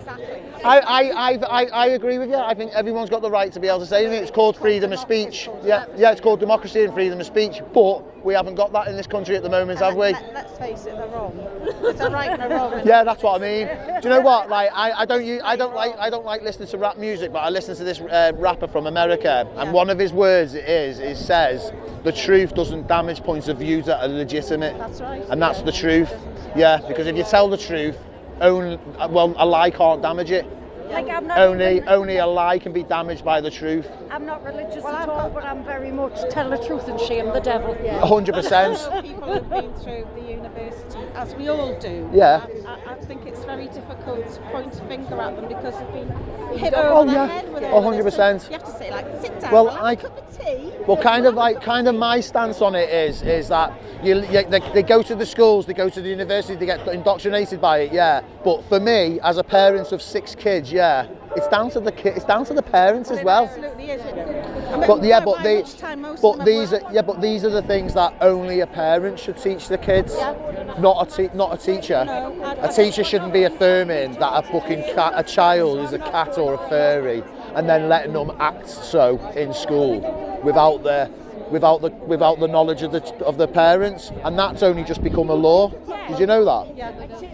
[SPEAKER 1] I agree with you. I think everyone's got the right to be able to say anything. It's called freedom of speech. Yeah, it's called democracy and freedom of speech. But we haven't got that in this country at the moment, have we?
[SPEAKER 18] Let's face it, they're wrong. It's a right and a wrong.
[SPEAKER 1] Yeah, that's what I mean. Do you know what? Like, I don't like listening to rap music, but I listen to this rapper from America, and one of his words says the truth doesn't damage points of view that are legitimate.
[SPEAKER 18] That's right.
[SPEAKER 1] And that's the truth. Yeah, because if you tell the truth, a lie can't damage it.
[SPEAKER 19] Like, I'm not
[SPEAKER 1] only a lie can be damaged by the truth.
[SPEAKER 19] I'm not religious at all, but I'm very much tell the truth and shame the devil.
[SPEAKER 1] 100%.
[SPEAKER 18] People who've been through the university, as we all do.
[SPEAKER 1] Yeah.
[SPEAKER 18] I think it's very difficult to point a finger at them because they've been hit over the head with it.
[SPEAKER 1] 100%.
[SPEAKER 18] You have to say, like, sit down,
[SPEAKER 1] well,
[SPEAKER 18] have a cup of tea.
[SPEAKER 1] Well, kind of my stance on it is that they go to the schools, they go to the university, they get indoctrinated by it, yeah. But for me, as a parent of 6 kids, yeah, it's down to the parents as well.
[SPEAKER 18] It absolutely is.
[SPEAKER 1] But these are the things that only a parent should teach the kids, not a teacher.
[SPEAKER 18] No,
[SPEAKER 1] a teacher shouldn't be affirming that a child is a cat or a furry, and then letting them act so in school without the knowledge of the parents, and that's only just become a law. Did you know that?
[SPEAKER 18] Yeah.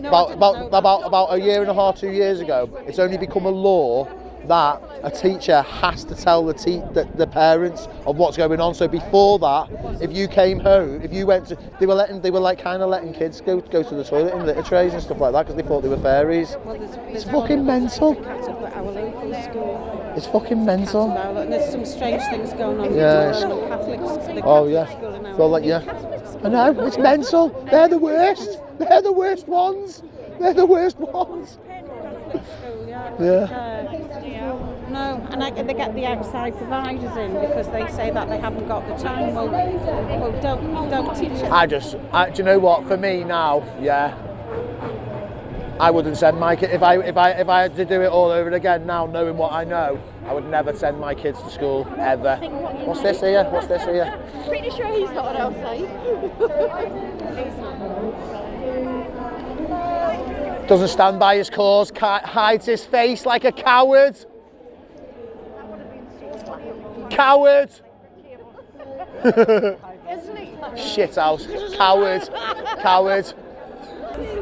[SPEAKER 1] About a year and a half, 2 years ago, it's only become a law that a teacher has to tell the parents of what's going on. So before that, if you came home, if you went to, they were like kind of letting kids go to the toilet in litter trays and stuff like that because they thought they were fairies.
[SPEAKER 18] Well,
[SPEAKER 1] it's fucking mental.
[SPEAKER 18] Our local school.
[SPEAKER 1] It's fucking mental.
[SPEAKER 18] And there's some strange things going on.
[SPEAKER 1] Yeah.
[SPEAKER 18] The Catholics.
[SPEAKER 1] Oh yeah. Well, like yeah. I know. It's mental. They're the worst. They're the worst ones. They're the worst ones.
[SPEAKER 18] Yeah. No, and they get the outside providers in because they say that they haven't got the time. Well, don't teach it.
[SPEAKER 1] Do you know what? For me now, yeah, I wouldn't send my kid if I had to do it all over again now, knowing what I know. I would never send my kids to school ever. What's this here? What's this here?
[SPEAKER 19] Pretty sure he's not outside.
[SPEAKER 1] Doesn't stand by his cause, hides his face like a coward. Coward! Shit house. Coward. Coward.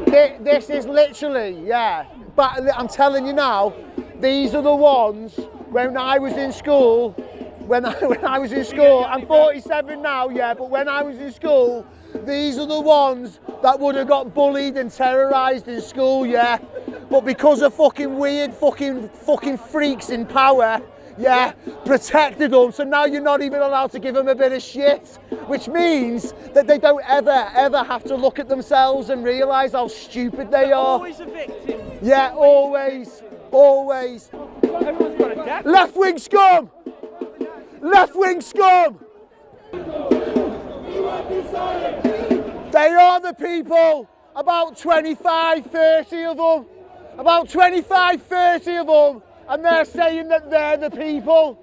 [SPEAKER 1] This is literally, yeah. But I'm telling you now, these are the ones when I was in school. When I was in school, I'm 47 now, yeah, but when I was in school, these are the ones that would have got bullied and terrorised in school, yeah. But because of fucking weird fucking freaks in power, yeah, protected them, so now you're not even allowed to give them a bit of shit, which means that they don't ever have to look at themselves and realise how stupid they are.
[SPEAKER 10] Always a victim.
[SPEAKER 1] Yeah, always.
[SPEAKER 10] Everyone's got a death.
[SPEAKER 1] Left-wing scum! Left-wing scum! They are the people, about 25, 30 of them, about 25, 30 of them, and they're saying that they're the people.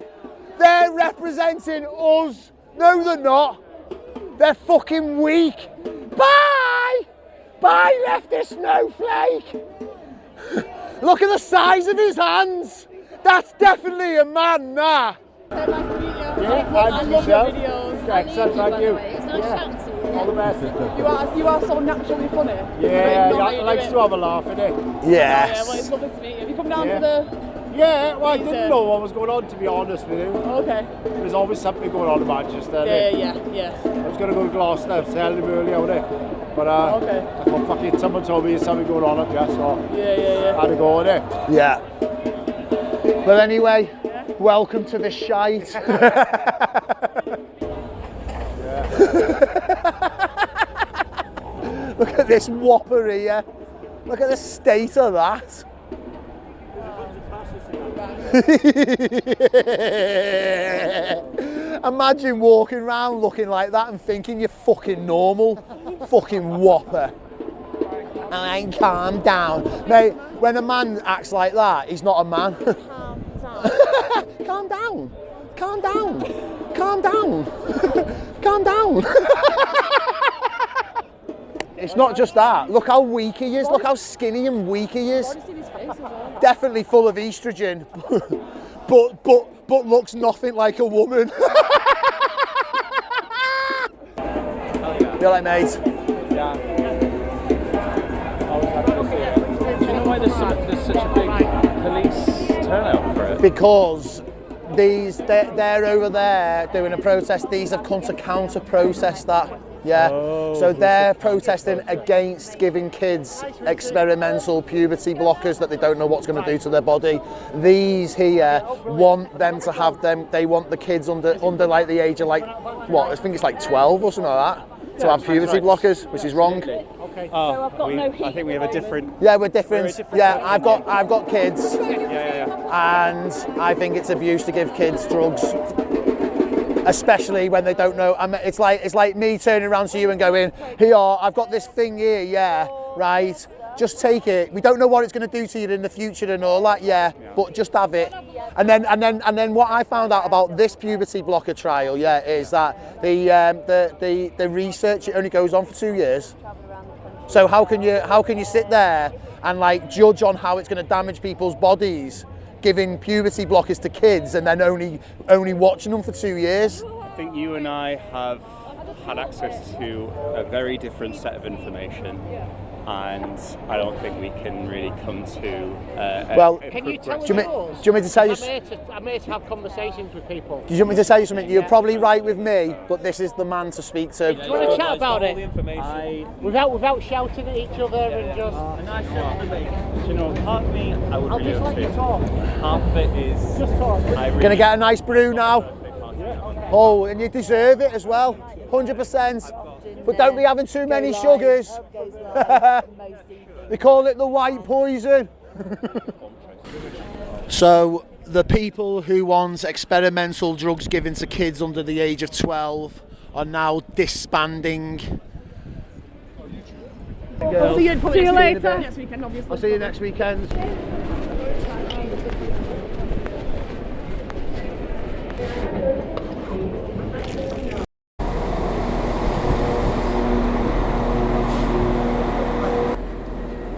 [SPEAKER 1] They're representing us. No, they're not. They're fucking weak. Bye! Bye, leftist snowflake! Look at the size of his hands. That's definitely a man, nah.
[SPEAKER 14] Yeah, I love your videos. Excellent, thank you.
[SPEAKER 19] It's not shouting to you.
[SPEAKER 14] All the best.
[SPEAKER 20] You are so naturally funny.
[SPEAKER 14] Yeah, I like to have a laugh, innit?
[SPEAKER 2] Yes.
[SPEAKER 20] Well, it's lovely to meet you. Have you come down for the...
[SPEAKER 14] Yeah, well, I didn't know what was going on, to be honest with you.
[SPEAKER 20] Okay.
[SPEAKER 14] There's always something going on in Manchester.
[SPEAKER 20] Yeah.
[SPEAKER 14] I was going to go to Gloucester, tell them earlier, innit? But
[SPEAKER 20] okay.
[SPEAKER 14] I thought, fucking, someone told me there's something going on up here, so
[SPEAKER 20] yeah.
[SPEAKER 14] I had to go, innit?
[SPEAKER 2] Yeah. But anyway, welcome to the shite. Look at this whopper here. Look at the state of that. Imagine walking around looking like that and thinking you're fucking normal. Fucking whopper. And calm down. Mate, when a man acts like that, he's not a man. Calm down. Calm down. Calm down. Calm down. It's not just that. Look how weak he is. Look how skinny and weak he is. Definitely full of estrogen, but looks nothing like a woman. You're like, mate.
[SPEAKER 10] Yeah. Do you know why there's such a big police turnout for it?
[SPEAKER 2] Because they're over there doing a protest. These have come to counter-protest that. Yeah, so they're protesting against giving kids experimental puberty blockers that they don't know what's going to do to their body. These here want them to have them, they want the kids under like the age of like, what, I think it's like 12 or something like that, to have puberty blockers, which is wrong.
[SPEAKER 20] Okay.
[SPEAKER 10] Oh, I think we have a different...
[SPEAKER 2] Yeah, we're different. Yeah, I've got kids.
[SPEAKER 10] Yeah.
[SPEAKER 2] And I think it's abuse to give kids drugs. Especially when they don't know. It's like me turning around to you and going, here, I've got this thing here, yeah, right, just take it. We don't know what it's going to do to you in the future and all that, yeah, but just have it. And then what I found out about this puberty blocker trial, yeah, is that the research, it only goes on for 2 years. So how can you sit there and like judge on how it's going to damage people's bodies, giving puberty blockers to kids and then only watching them for 2 years?
[SPEAKER 21] I think you and I have had access to a very different set of information, and I don't think we can really come to
[SPEAKER 2] well,
[SPEAKER 4] can you tell us
[SPEAKER 2] do you want me to tell you?
[SPEAKER 4] I'm here to have conversations with people.
[SPEAKER 2] Do you want me to tell you something? You're probably right with me, but this is the man to speak to.
[SPEAKER 4] Do you want to chat about it? Without shouting at each other and just...
[SPEAKER 21] a nice shot of the you know, part of me, I would
[SPEAKER 4] I'll
[SPEAKER 21] really
[SPEAKER 4] just let
[SPEAKER 21] to.
[SPEAKER 4] you talk.
[SPEAKER 21] Half of it is...
[SPEAKER 4] Just talk.
[SPEAKER 2] Gonna get a nice brew now. Oh, and you deserve it as well, 100%. But don't be having too many sugars. They call it the white poison. So the people who want experimental drugs given to kids under the age of 12 are now disbanding.
[SPEAKER 20] I'll see you later.
[SPEAKER 2] Next weekend, obviously. I'll see you next weekend.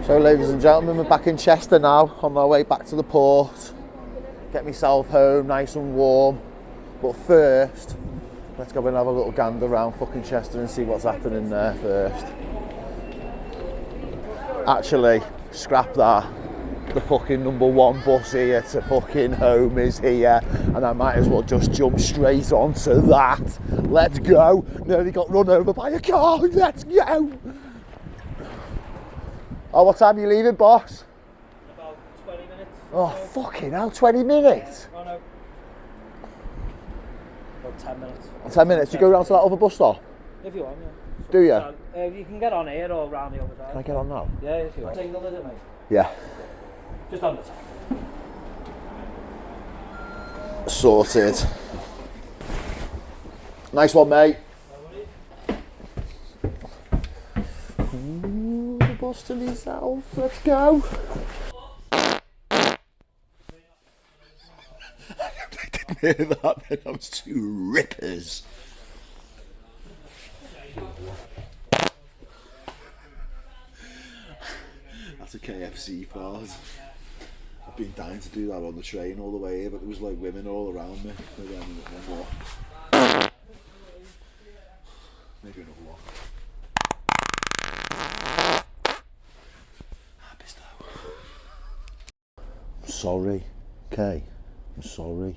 [SPEAKER 2] So ladies and gentlemen, we're back in Chester now, on my way back to the port. Get myself home nice and warm. But first, let's go and have a little gander around fucking Chester and see what's happening there first. Actually, scrap that. The fucking #1 bus here to fucking home is here, and I might as well just jump straight onto that. Let's go. Nearly got run over by a car. Let's go. Oh, what time are you leaving, boss?
[SPEAKER 10] About 20 minutes.
[SPEAKER 2] Oh, fucking hell, 20 minutes?
[SPEAKER 10] Oh, no. About 10 minutes.
[SPEAKER 2] 10 minutes? You go round to that other bus stop?
[SPEAKER 10] If you want, yeah.
[SPEAKER 2] Do you?
[SPEAKER 10] You can get on here or round the other side.
[SPEAKER 2] Can I get on now?
[SPEAKER 10] Yeah, if you want. Single, is it, mate?
[SPEAKER 2] Yeah.
[SPEAKER 10] Just on the top.
[SPEAKER 2] Sorted. Nice one, mate. Ooh, the bus to himself. Let's go. I didn't hear that, then I was two rippers. That's a KFC fart. I've been dying to do that on the train all the way here, but there was like women all around me. Maybe another one. sorry, okay? I'm sorry.